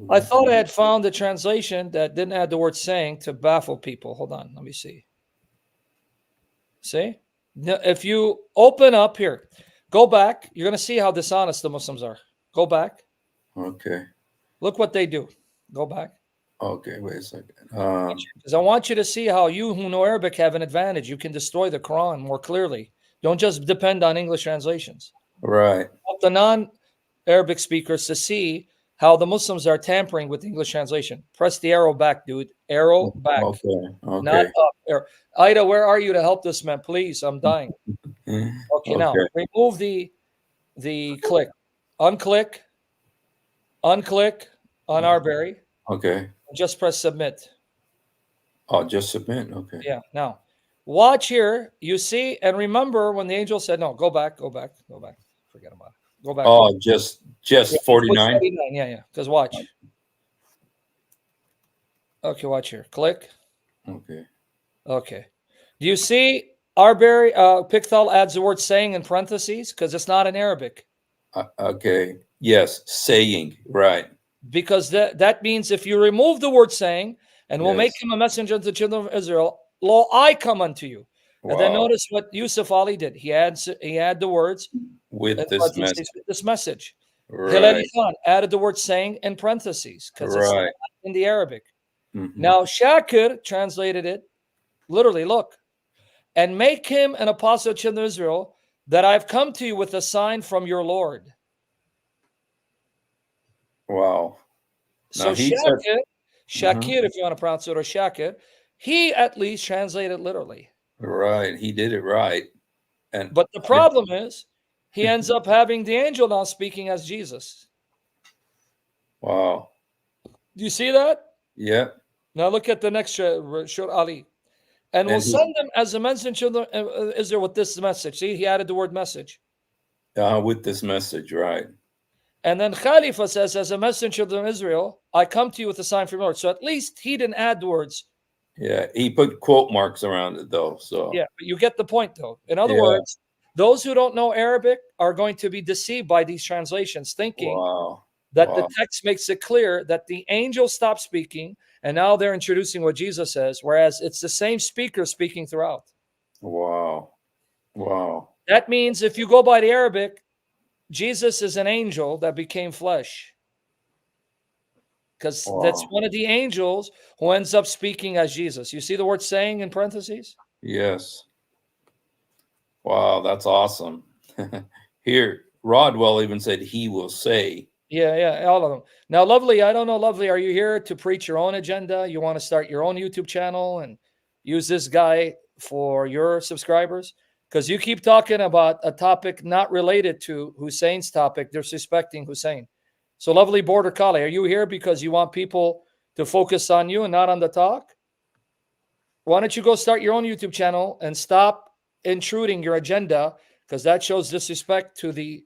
I thought I had found a translation that didn't add the word saying to baffle people. Hold on. Let me see. See? If you open up here, go back, you're going to see how dishonest the Muslims are. Go back. okay. Look what they do. Go back. Okay, wait a second. Because I want you to see how you who know Arabic have an advantage. You can destroy the Quran more clearly. Don't just depend on English translations. Right. Help the non-Arabic speakers to see how the Muslims are tampering with English translation. Press the arrow back, dude. Arrow back. Okay. Not Okay. up. Ida, where are you to help this man? Please, I'm dying. Okay, now Okay. remove the click. Unclick, unclick on Arbery. Okay. Just press submit. I'll just submit. Okay. Yeah. Now, watch here. You see, and remember when the angel said, "No, go back, go back, go back. Forget about it. Go back, go back." Oh, just Yeah, 49. 49. Yeah, yeah. Because watch. Okay, watch here. Click. Okay. Okay. Do you see Arbery? Pickthall adds the word "saying" in parentheses because it's not in Arabic. Okay. Yes, saying. Right. Because that means if you remove the word saying, and will make Yes. him a messenger to the children of Israel, lo, I come unto you. And then Wow. notice what Yusuf Ali did. He had the words in With this parentheses message. with this message. Hilali Right. Khan added the word saying in parentheses because it's not Right. in the Arabic. Hmm. Now Shakir translated it literally, look, and make him an apostle of children of Israel, that I've come to you with a sign from your Lord. Wow. So Now he said, uh Shakir, if you want to pronounce it, or Shakir, he at least translated literally. right. He did it right. And But the I, problem is, he ends up having the angel now speaking as Jesus. wow. Do you see that? Yeah. Now look at the next Shur Ali. And we'll And he, send them as a messenger of Israel with this message. See, he added the word message. with this message, right. And then Khalifa says, as a messenger of Israel, I come to you with a sign from the Lord. So at least he didn't add the words. Yeah. He put quote marks around it though. So Yeah, but you get the point, though. In other yeah. words, those who don't know Arabic are going to be deceived by these translations, thinking Wow. that the Wow. text makes it clear that the angel stopped speaking, and now they're introducing what Jesus says, whereas it's the same speaker speaking throughout. Wow. Wow. That means if you go by the Arabic, Jesus is an angel that became flesh, because that's Wow. one of the angels who ends up speaking as Jesus. You see the word saying in parentheses? Yes. Wow. That's awesome. Here, Rodwell even said he will say. Yeah, all of them. Now, Lovely, I don't know, Lovely, are you here to preach your own agenda? You want to start your own YouTube channel and use this guy for your subscribers? Because you keep talking about a topic not related to Hussein's topic, disrespecting Hussein. So, Lovely Border Collie, are you here because you want people to focus on you and not on the talk? Why don't you go start your own YouTube channel and stop intruding your agenda, because that shows disrespect to the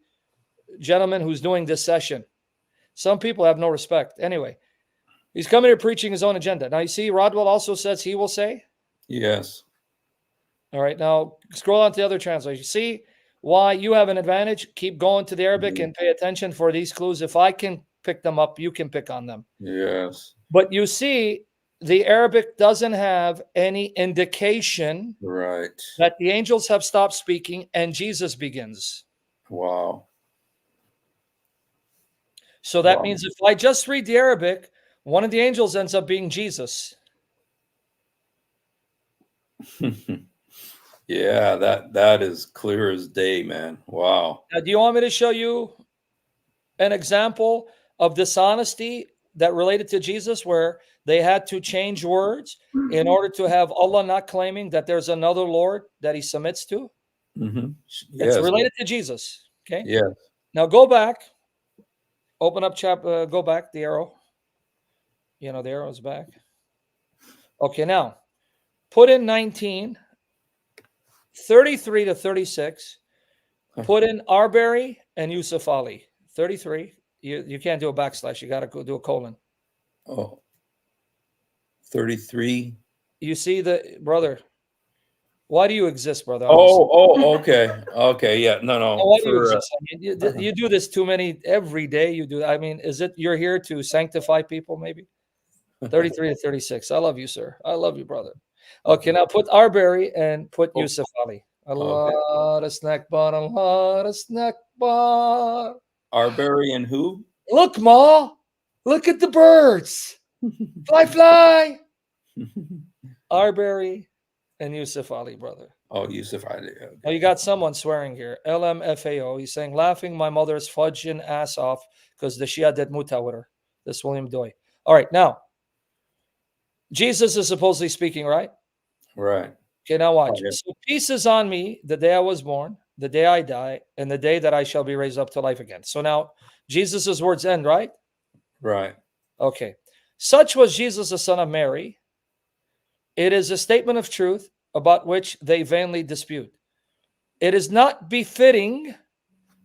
gentleman who's doing this session. Some people have no respect. Anyway, he's coming here preaching his own agenda. Now, you see, Rodwell also says he will say. Yes. All right, now scroll on to the other translation. See why you have an advantage? Keep going to the Arabic and pay attention for these clues. If I can pick them up, you can pick on them. Yes. But you see, the Arabic doesn't have any indication Right. that the angels have stopped speaking and Jesus begins. Wow. So that Wow. means if I just read the Arabic, one of the angels ends up being Jesus. Yeah, that is clear as day, man. Wow. Now, do you want me to show you an example of dishonesty that related to Jesus, where they had to change words in order to have Allah not claiming that there's another Lord that he submits to? Mm-hmm. It's Yes. related to Jesus. Okay. Yes. Now go back. Open up go back the arrow. You know, the arrow's back. Okay, now put in 19, 33 to 36. Put in Arbery and Yusuf Ali. 33. You can't do a backslash. You got to go do a colon. Oh. 33. You see the brother. Why do you exist, brother? Okay. Okay. Yeah. No. Why do you exist? I mean, you do this too many every day. You do. I mean, is it you're here to sanctify people? Maybe 33 to 36. I love you, sir. I love you, brother. Okay, now put Arbery and put Yusuf Ali. Allah the snack bar, Allah the snack bar. Arbery and who? Look, Ma. Look at the birds. Fly. Arbery and Yusuf Ali, brother. Oh, Yusuf Ali. Okay. Oh, you got someone swearing here. LMFAO. He's saying, laughing my mother's fudging ass off because the Shia did muta with her. This William Doy. All right, now, Jesus is supposedly speaking, right? Right. Okay, now watch. Okay. So peace is on me the day I was born, the day I die, and the day that I shall be raised up to life again. So now, Jesus' words end, right? Right. Okay. Such was Jesus, the son of Mary. It is a statement of truth about which they vainly dispute. It is not befitting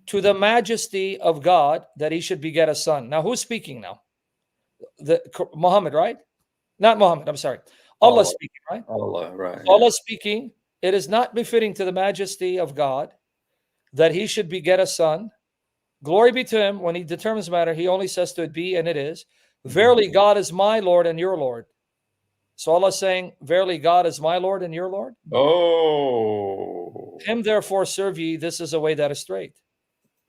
to the majesty of God that he should beget a son. Now, who's speaking now? Muhammad, right? Not Muhammad, I'm sorry. Allah speaking, right? Allah, right. Allah speaking. It is not befitting to the majesty of God that he should beget a son. Glory be to him. When he determines matter, he only says to it be, and it is. Verily, God is my Lord and your Lord. So Allah is saying, verily, God is my Lord and your Lord. Oh. Him therefore serve ye. This is a way that is straight.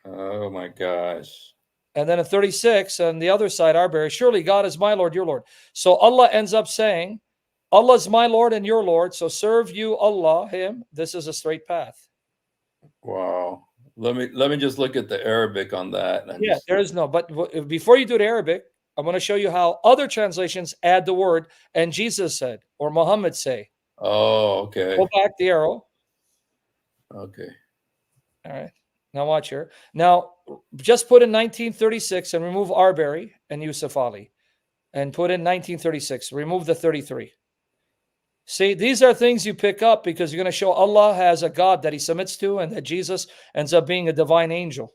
Oh my gosh. And then in 36, on the other side, Arbery, surely God is my Lord, your Lord. So Allah ends up saying, Allah is my Lord and your Lord. So serve you Allah, him. This is a straight path. Wow. Let me just look at the Arabic on that. Yeah, there is no. But before you do the Arabic, I'm going to show you how other translations add the word and Jesus said or Muhammad say. Oh, okay. Go back the arrow. Okay. All right. Now watch here. Now just put in 1936 and remove Arbery and Yusuf Ali. And put in 1936. Remove the 33. See, these are things you pick up because you're going to show Allah has a God that he submits to and that Jesus ends up being a divine angel.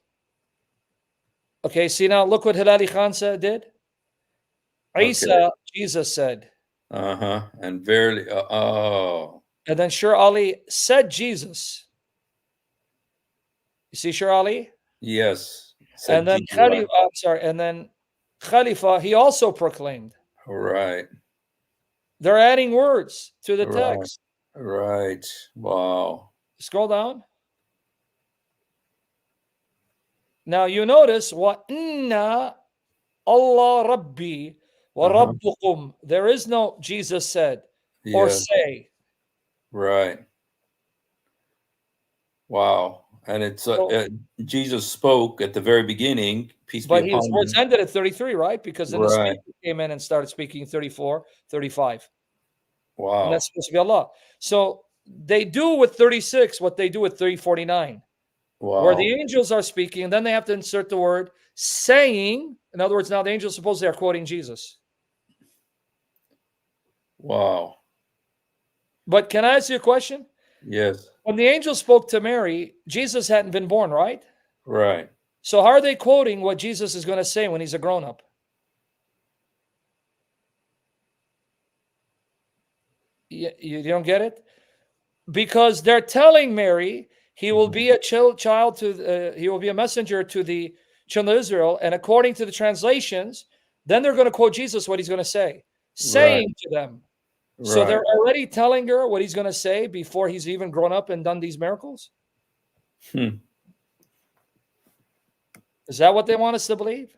Okay, see now, look what Hilali Khan did. Isa, Jesus said. And verily, And then Shir Ali said Jesus. You see Shir Ali? Yes. And then Khalifa, I'm sorry, and then Khalifa, he also proclaimed. Right. They're adding words to the text. Right. Wow. Scroll down. Now you notice what inna Allah Rabbi wa Rabbukum. There is no Jesus said or say. Right. Wow. And it's So, Jesus spoke at the very beginning, peace be but his upon words him. ended at 33, right? Because then the Right. speaker came in and started speaking 34, 35. And Wow. that's supposed to be Allah. So they do with 36 what they do with 349, where the Wow. angels are speaking, and then they have to insert the word saying. In other words, now the angels suppose they are quoting Jesus. Wow. But can I ask you a question? Yes. When the angel spoke to Mary, Jesus hadn't been born, right? Right. So how are they quoting what Jesus is going to say when he's a grown-up? You don't get it? Because they're telling Mary he will be a child to he will be a messenger to the children of Israel, and according to the translations, then they're going to quote Jesus what he's going to say, Right. saying to them. So Right. they're already telling her what he's going to say before he's even grown up and done these miracles. Hmm. Is that what they want us to believe?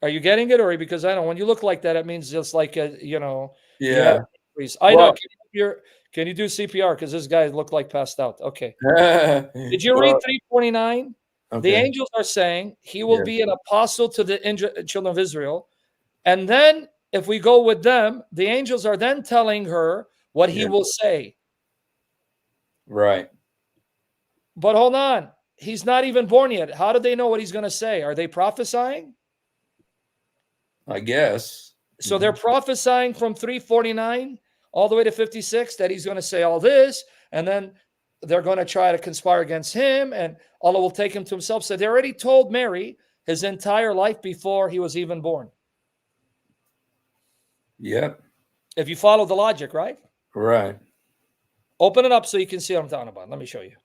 Are you getting it, or because I don't? When you look like that, it means just like you have Yeah. increase. I know. Well, Can you do CPR? Because this guy looked like passed out. Okay. Did you read well, 349? The okay. angels are saying he will Yeah. be an apostle to the children of Israel. And then if we go with them, the angels are then telling her what he Yeah. will say. Right. But hold on. He's not even born yet. How do they know what he's going to say? Are they prophesying? I guess. So they're prophesying from 349 all the way to 56 that he's going to say all this. And then they're going to try to conspire against him, and Allah will take him to himself. So they already told Mary his entire life before he was even born. Yep. If you follow the logic, right? Right. Open it up so you can see what I'm talking about. Let me show you.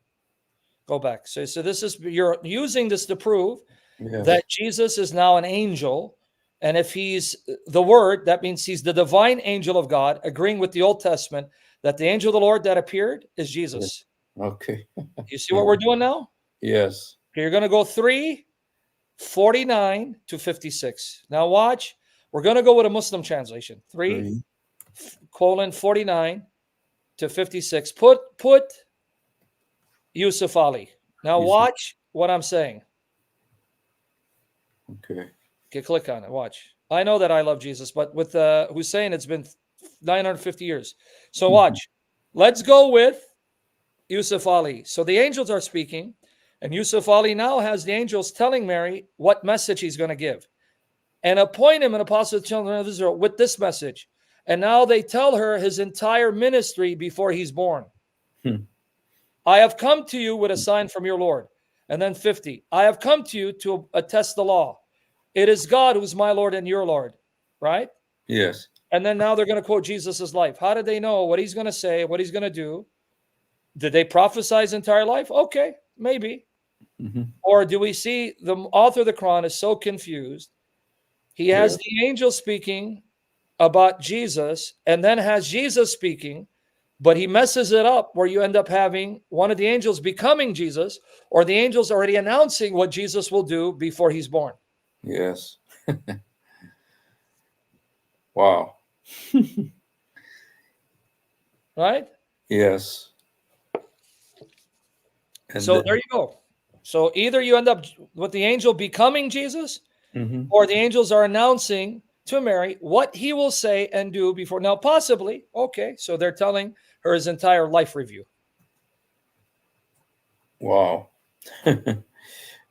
Go back. So this is, you're using this to prove Yes. that Jesus is now an angel. And if he's the word, that means he's the divine angel of God, agreeing with the Old Testament that the angel of the Lord that appeared is Jesus. Okay. You see what we're doing now? Yes. Okay, you're going to go 349 to 56. Now watch. We're going to go with a Muslim translation. 3:49 to 56. Put Yusuf Ali. Now watch what I'm saying. Okay. Okay, click on it. Watch. I know that I love Jesus, but with Husein, it's been 950 years. So watch. Let's go with Yusuf Ali. So the angels are speaking, and Yusuf Ali now has the angels telling Mary what message he's going to give, and appoint him an apostle to the children of Israel with this message. And now they tell her his entire ministry before he's born. I have come to you with a sign from your Lord. And then 50. I have come to you to attest the law. It is God who's my Lord and your Lord, right? Yes. And then now they're going to quote Jesus' life. How did they know what he's going to say, what he's going to do? Did they prophesy his entire life? Okay, maybe. Or do we see the author of the Quran is so confused? He has the angel speaking about Jesus and then has Jesus speaking, but he messes it up where you end up having one of the angels becoming Jesus, or the angels already announcing what Jesus will do before he's born. Yes. Wow. Right? Yes. And So there you go. So either you end up with the angel becoming Jesus, or the angels are announcing to Mary what he will say and do before. Now, possibly, okay, so they're telling her his entire life review. Wow. I'm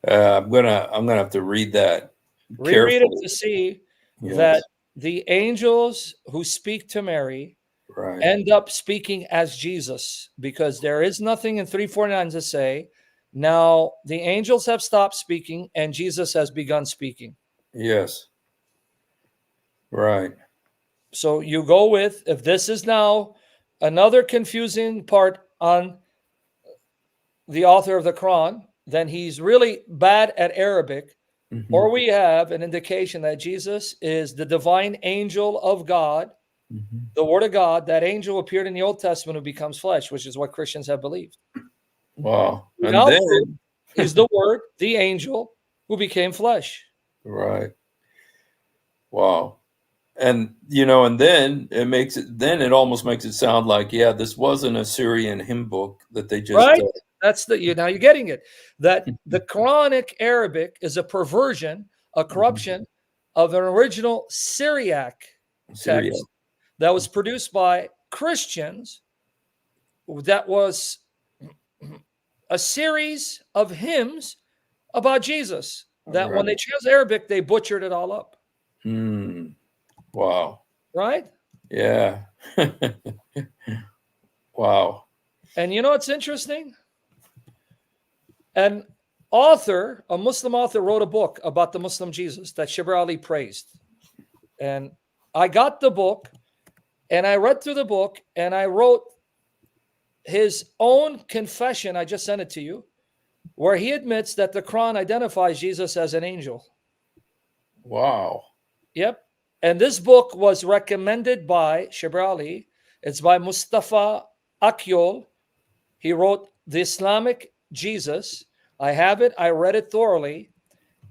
gonna have to read that Reread it carefully. to see that Yes. the angels who speak to Mary Right. end up speaking as Jesus, because there is nothing in 349 to say, now the angels have stopped speaking and Jesus has begun speaking. Yes. Right. So you go with, if this is now another confusing part on the author of the Quran, then he's really bad at Arabic, or we have an indication that Jesus is the divine angel of God, the word of God. That angel appeared in the Old Testament who becomes flesh, which is what Christians have believed. Wow. We And now prove then he's the word, the angel who became flesh. right. Wow. And and then it almost makes it sound like, yeah, this wasn't a Syrian hymn book that they just Right? That's now you're getting it. That the Quranic Arabic is a perversion, a corruption of an original Syriac Syria. text that was produced by Christians, that was a series of hymns about Jesus, that when Right. they chose Arabic, they butchered it all up. Wow. Right? Yeah. Wow. And you know what's interesting? An author, a Muslim author, wrote a book about the Muslim Jesus that Shibr Ali praised. And I got the book and I read through the book and I wrote his own confession. I just sent it to you, where he admits that the Quran identifies Jesus as an angel. Wow. Yep. And this book was recommended by Shibr Ali. It's by Mustafa Akyol. He wrote The Islamic Jesus. I have it. I read it thoroughly.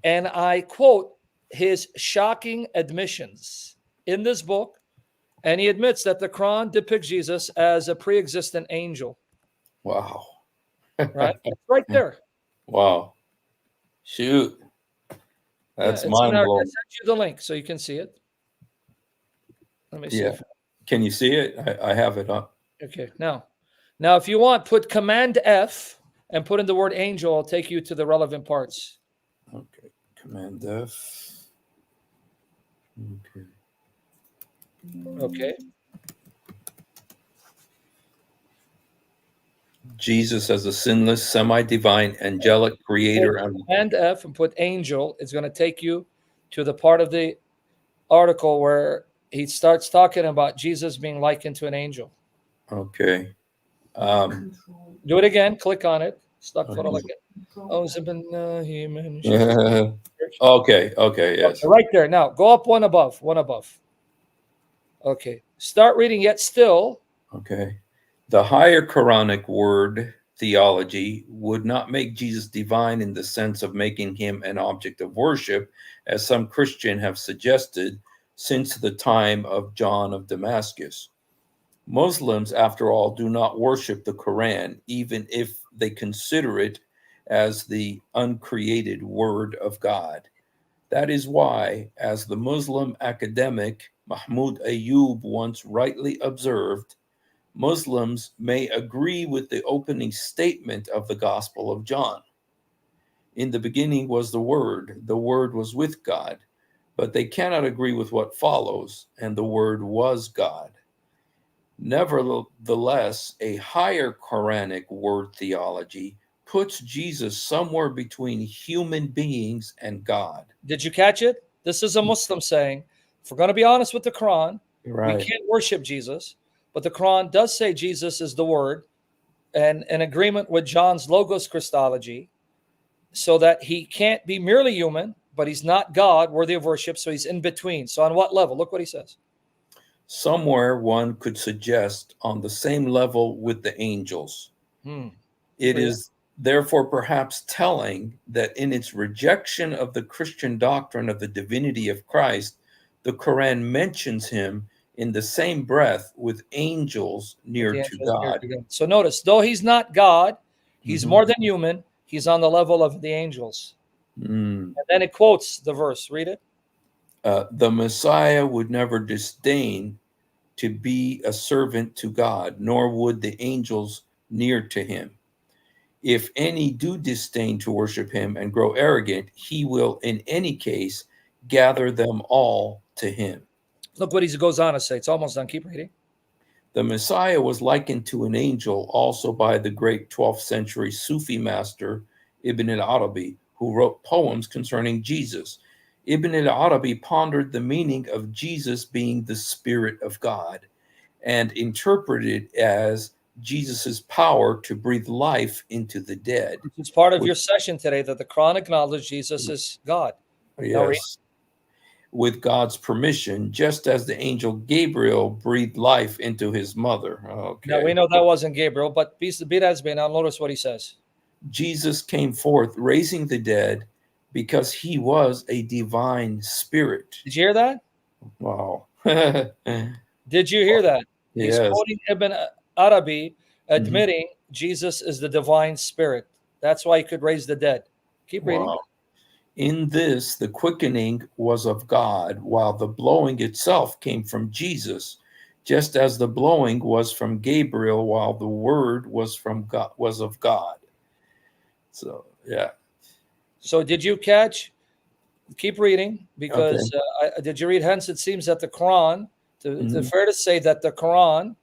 And I quote his shocking admissions in this book. And he admits that the Quran depicts Jesus as a pre-existent angel. Wow. Right? It's right there. Wow. Shoot. Yeah, That's it's in mind our. I blowing. sent you the link so you can see it. Let me see Yeah. if. Can you see it? I have it up. Okay. Now, if you want, put Command F and put in the word angel. I'll take you to the relevant parts. Okay. Command F. Okay. Okay. Jesus as a sinless, semi-divine, angelic creator. Command F and put angel. It's going to take you to the part of the article where he starts talking about Jesus being likened to an angel. Okay. Do it again. Click on it. Stuck Okay. photo like it. Okay. Okay. Yes. Okay, right there. Now go up one above. One above. Okay. Start reading. Yet still. Okay. The higher Quranic word theology would not make Jesus divine in the sense of making him an object of worship, as some Christians have suggested since the time of John of Damascus. Muslims, after all, do not worship the Quran, even if they consider it as the uncreated word of God. That is why, as the Muslim academic Mahmoud Ayyub once rightly observed, Muslims may agree with the opening statement of the Gospel of John. In the beginning was the Word was with God, but they cannot agree with what follows, and the Word was God. Nevertheless, a higher Quranic word theology puts Jesus somewhere between human beings and God. Did you catch it? This is a Muslim saying, if we're going to be honest with the Quran, we Right. can't worship Jesus, but the Quran does say Jesus is the Word, and in agreement with John's Logos Christology, so that he can't be merely human, but he's not God, worthy of worship, so he's in between. So on what level? Look what he says. Somewhere one could suggest on the same level with the angels. It is therefore perhaps telling that in its rejection of the Christian doctrine of the divinity of Christ, the Quran mentions him in the same breath with angels near to God. So notice, though he's not God, he's Mhm. more than human. He's on the level of the angels. And then it quotes the verse. Read it. The Messiah would never disdain to be a servant to God, nor would the angels near to him. If any do disdain to worship him and grow arrogant, he will in any case gather them all to him. Look what he goes on to say. It's almost done. Keep reading. The Messiah was likened to an angel also by the great 12th century Sufi master Ibn al-Arabi, who wrote poems concerning Jesus. Ibn al-Arabi pondered the meaning of Jesus being the Spirit of God and interpreted it as Jesus's power to breathe life into the dead. It's part of your session today that the Quran acknowledges Jesus is God. Yes. With God's permission, just as the angel Gabriel breathed life into his mother. Okay. Now we know that wasn't Gabriel, but be that as may, now notice what he says. Jesus came forth raising the dead because he was a divine spirit. Did you hear that? Wow. Did you hear that? He's Yes. quoting Ibn Arabi, Mhm. admitting Jesus is the divine spirit. That's why he could raise the dead. Keep reading. Wow. In this, the quickening was of God, while the blowing itself came from Jesus, just as the blowing was from Gabriel, while the word was from God, was of God. So, yeah. So did you catch? Keep reading, Okay. because did you read? Hence, it seems that the Quran, to Mhm. fair to say that the Quran,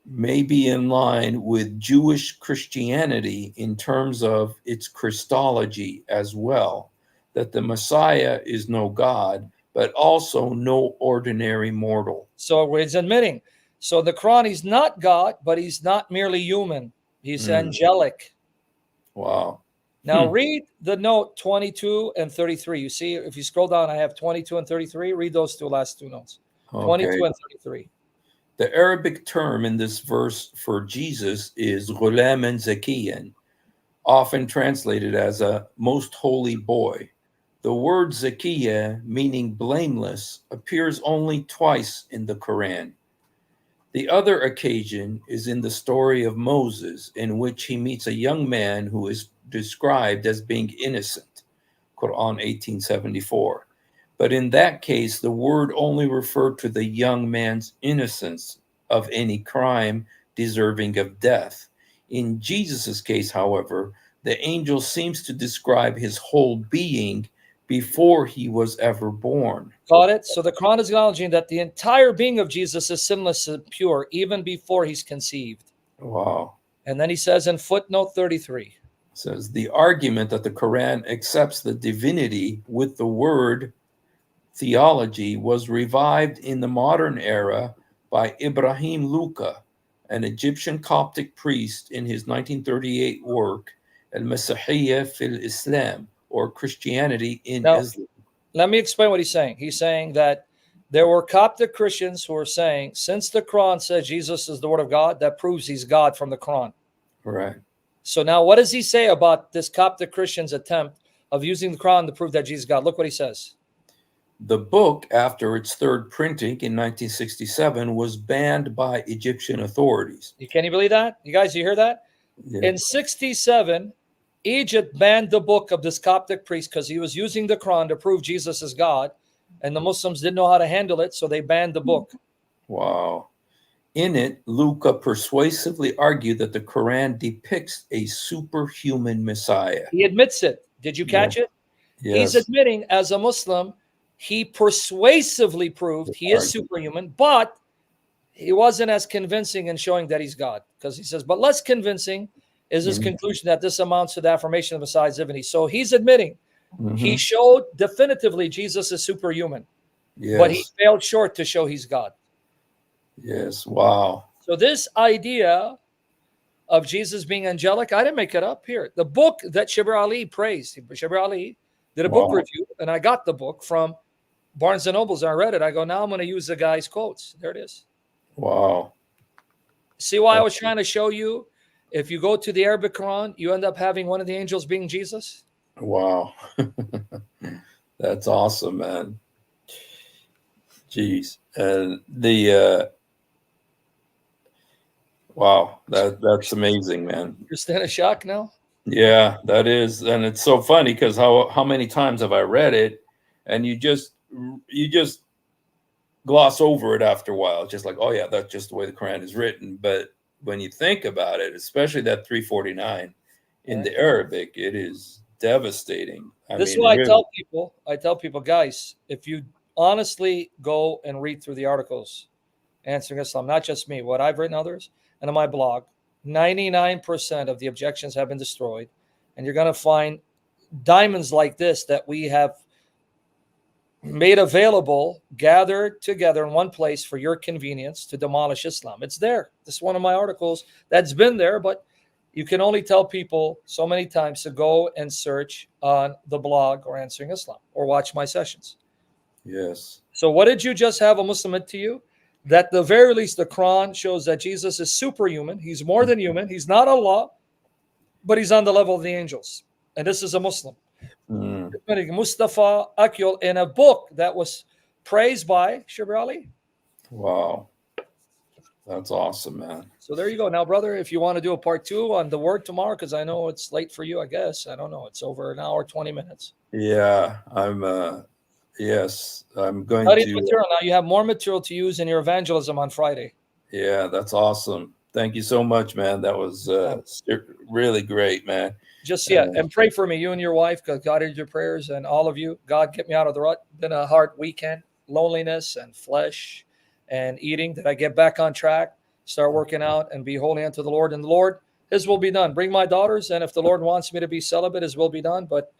May be in line with Jewish Christianity in terms of its Christology as well, that the Messiah is no God, but also no ordinary mortal. so he's admitting. So the Quran, he's not God, but he's not merely human. He's Mm, angelic. wow. Now Hmm. read the note 22 and 33. You see, if you scroll down, I have 22 and 33. Read those last two notes. 22 Okay. and 33. The Arabic term in this verse for Jesus is Ghulaman Zakiyan, often translated as a most holy boy. The word Zakiya, meaning blameless, appears only twice in the Quran. The other occasion is in the story of Moses, in which he meets a young man who is described as being innocent, Quran 1874. But in that case, the word only referred to the young man's innocence of any crime deserving of death. In Jesus' case, however, the angel seems to describe his whole being before he was ever born. Got it? So the Quran is acknowledging that the entire being of Jesus is sinless and pure, even before he's conceived. Wow. And then he says in footnote 33. Says the argument that the Quran accepts the divinity with the word theology was revived in the modern era by Ibrahim Luca, an Egyptian Coptic priest, in his 1938 work Al Masihiyya fil Islam, or Christianity in Now, Islam. let me explain what he's saying. He's saying that there were Coptic Christians who were saying, since the Quran says Jesus is the word of God, that proves he's God from the Quran. Right. So now what does he say about this Coptic Christian's attempt of using the Quran to prove that Jesus is God? Look what he says. The book, after its third printing in 1967, was banned by Egyptian authorities. Can you believe that? You guys, you hear that? Yeah. In 67, Egypt banned the book of this Coptic priest because he was using the Quran to prove Jesus is God, and the Muslims didn't know how to handle it, so they banned the book. Wow. In it, Luca persuasively argued that the Quran depicts a superhuman Messiah. He admits it. Did you Yeah. catch it? He's Yes. admitting, as a Muslim, he persuasively proved he is Argue. superhuman, but he wasn't as convincing in showing that he's God, because he says, but less convincing is his Mhm. conclusion that this amounts to the affirmation of Messiah's divinity. So he's admitting he Mhm. showed definitively Jesus is superhuman, but he Yes. failed short to show he's God. Yes. Wow. So this idea of Jesus being angelic, I didn't make it up. Here, the book that Shibr Ali praised, Shibr Ali did a book Wow. review, and I got the book from Barnes and Nobles. I read it. I go, now I'm going to use the guy's quotes. There it is. Wow. See why I That's, was trying to show you? If you go to the Arabic Quran, you end up having one of the angels being Jesus. wow. That's awesome, man. Jeez. And wow, that's amazing, man. You're still in shock now? Yeah, that is, and it's so funny because how many times have I read it, and you just gloss over it after a while. It's just like, oh yeah, that's just the way the Quran is written. But when you think about it, especially that 349 in Right. the Arabic, it is devastating. I This is mean, why really. I tell people, guys, if you honestly go and read through the articles answering Islam, not just me, what I've written others, and on my blog, 99% of the objections have been destroyed. And you're going to find diamonds like this that we have made available, gathered together in one place for your convenience to demolish Islam. It's there. This is one of my articles that's been there, but you can only tell people so many times to go and search on the blog or Answering Islam or watch my sessions. Yes. So, what did you just have a Muslim admit to you? That the very least, the Quran shows that Jesus is superhuman. He's more than human. He's not Allah, but he's on the level of the angels. And this is a Muslim. Mm, Mustafa Akyol in a book that was praised by Shibr Ali. Wow. That's awesome, man. So there you go. Now, brother, if you want to do a part 2 on the word tomorrow, because I know it's late for you, I guess. I don't know. It's over an hour, 20 minutes. Yeah, yes, I'm going Studied to, material. Now you have more material to use in your evangelism on Friday. yeah, that's awesome. Thank you so much, man. That was really great, man. Just, yeah, and pray for me, you and your wife, because God heard your prayers, and all of you. God, get me out of the rut. Been a hard weekend, loneliness and flesh and eating. Did I get back on track? Start working out and be holy unto the Lord. And the Lord, His will be done. Bring my daughters, and if the Lord wants me to be celibate, His will be done. But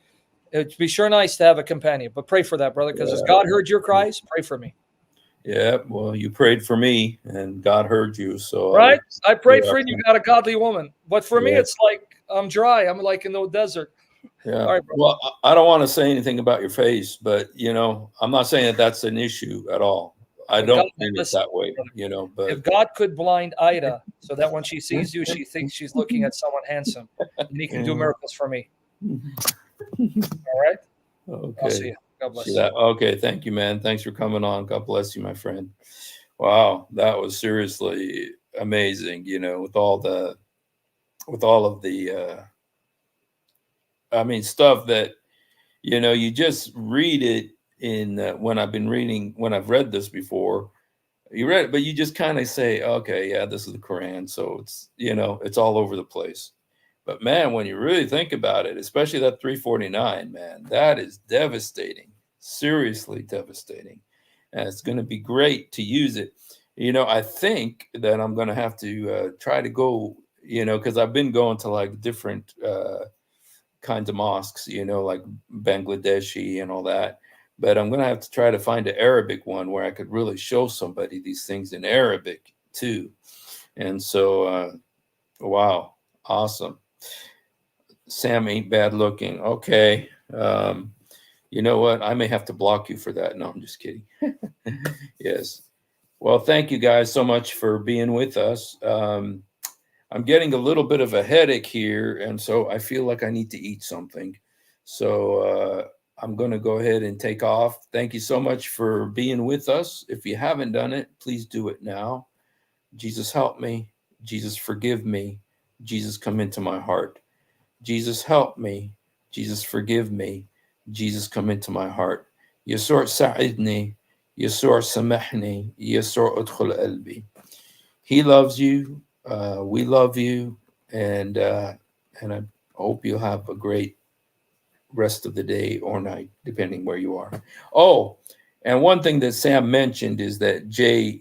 it'd be sure nice to have a companion. But pray for that, brother, because as God heard your cries, pray for me. Yeah, well, you prayed for me, and God heard you. So Right? I prayed for you. You got a godly woman. But for me, it's like I'm dry. I'm like in the desert. Yeah. All right, well, I don't want to say anything about your face, but I'm not saying that that's an issue at all. I don't think it's that way, but if God could blind Ida so that when she sees you, she thinks she's looking at someone handsome, and He can do miracles for me. All right? Okay. I'll see you. God bless you. Okay. Thank you, man. Thanks for coming on. God bless you, my friend. Wow. That was seriously amazing, with all of the, stuff that, you just read it in when I've read this before, you read it, but you just kind of say, okay, yeah, this is the Quran. So it's, it's all over the place. But man, when you really think about it, especially that 349, man, that is devastating, seriously devastating. And it's going to be great to use it. I think that I'm going to have to try to go, because I've been going to like different kinds of mosques, like Bangladeshi and all that. But I'm going to have to try to find an Arabic one where I could really show somebody these things in Arabic too. And so, wow, awesome. Sam ain't bad looking. Okay. You know what? I may have to block you for that. No, I'm just kidding. Yes. Well, thank you guys so much for being with us. I'm getting a little bit of a headache here, and so I feel like I need to eat something. So I'm going to go ahead and take off. Thank you so much for being with us. If you haven't done it, please do it now. Jesus, help me. Jesus, forgive me. Jesus, come into my heart. Jesus, help me. Jesus, forgive me. Jesus, come into my heart. Yesur sa'idni. Yesur samahni. Yesur udkhul qalbi. He loves you. We love you. And I hope you'll have a great rest of the day or night, depending where you are. Oh, and one thing that Sam mentioned is that Jay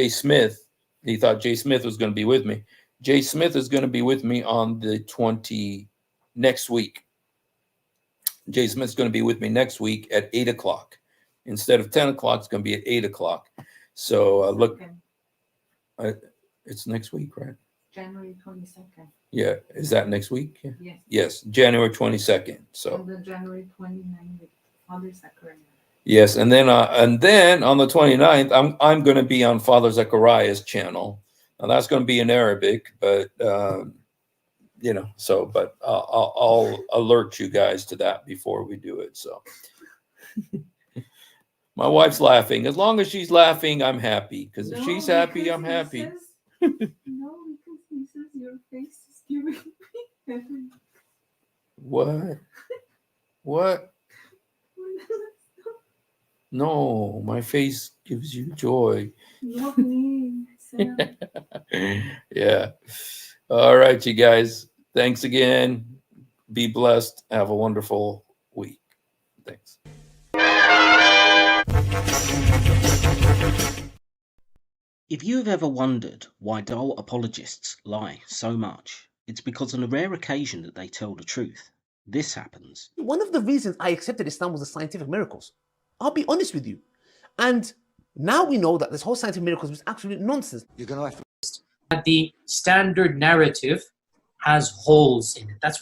Smith, he thought Jay Smith was going to be with me. Jay Smith is going to be with me on the next week. Jay Smith's going to be with me next week at 8 o'clock. Instead of 10 o'clock, it's going to be at 8 o'clock. So look, it's next week, right? January 22nd. Yeah. Is that next week? Yes. Yes, January 22nd. So And the January 29th with Father Zachariah. yes, and then on the 29th, I'm going to be on Father Zechariah's channel. Now that's going to be in Arabic, but but I'll alert you guys to that before we do it. So my wife's laughing. As long as she's laughing, I'm happy. Because if she's happy, I'm happy. No, because he says your face is giving me heaven. What? No, my face gives you joy. Not me, Sam. Yeah. All right, you guys. Thanks again. Be blessed. Have a wonderful week. Thanks. If you have ever wondered why dull apologists lie so much, it's because on a rare occasion that they tell the truth. This happens. One of the reasons I accepted Islam was the scientific miracles. I'll be honest with you. And now we know that this whole scientific miracles was absolute nonsense. You're going to have to... The standard narrative has holes in it. That's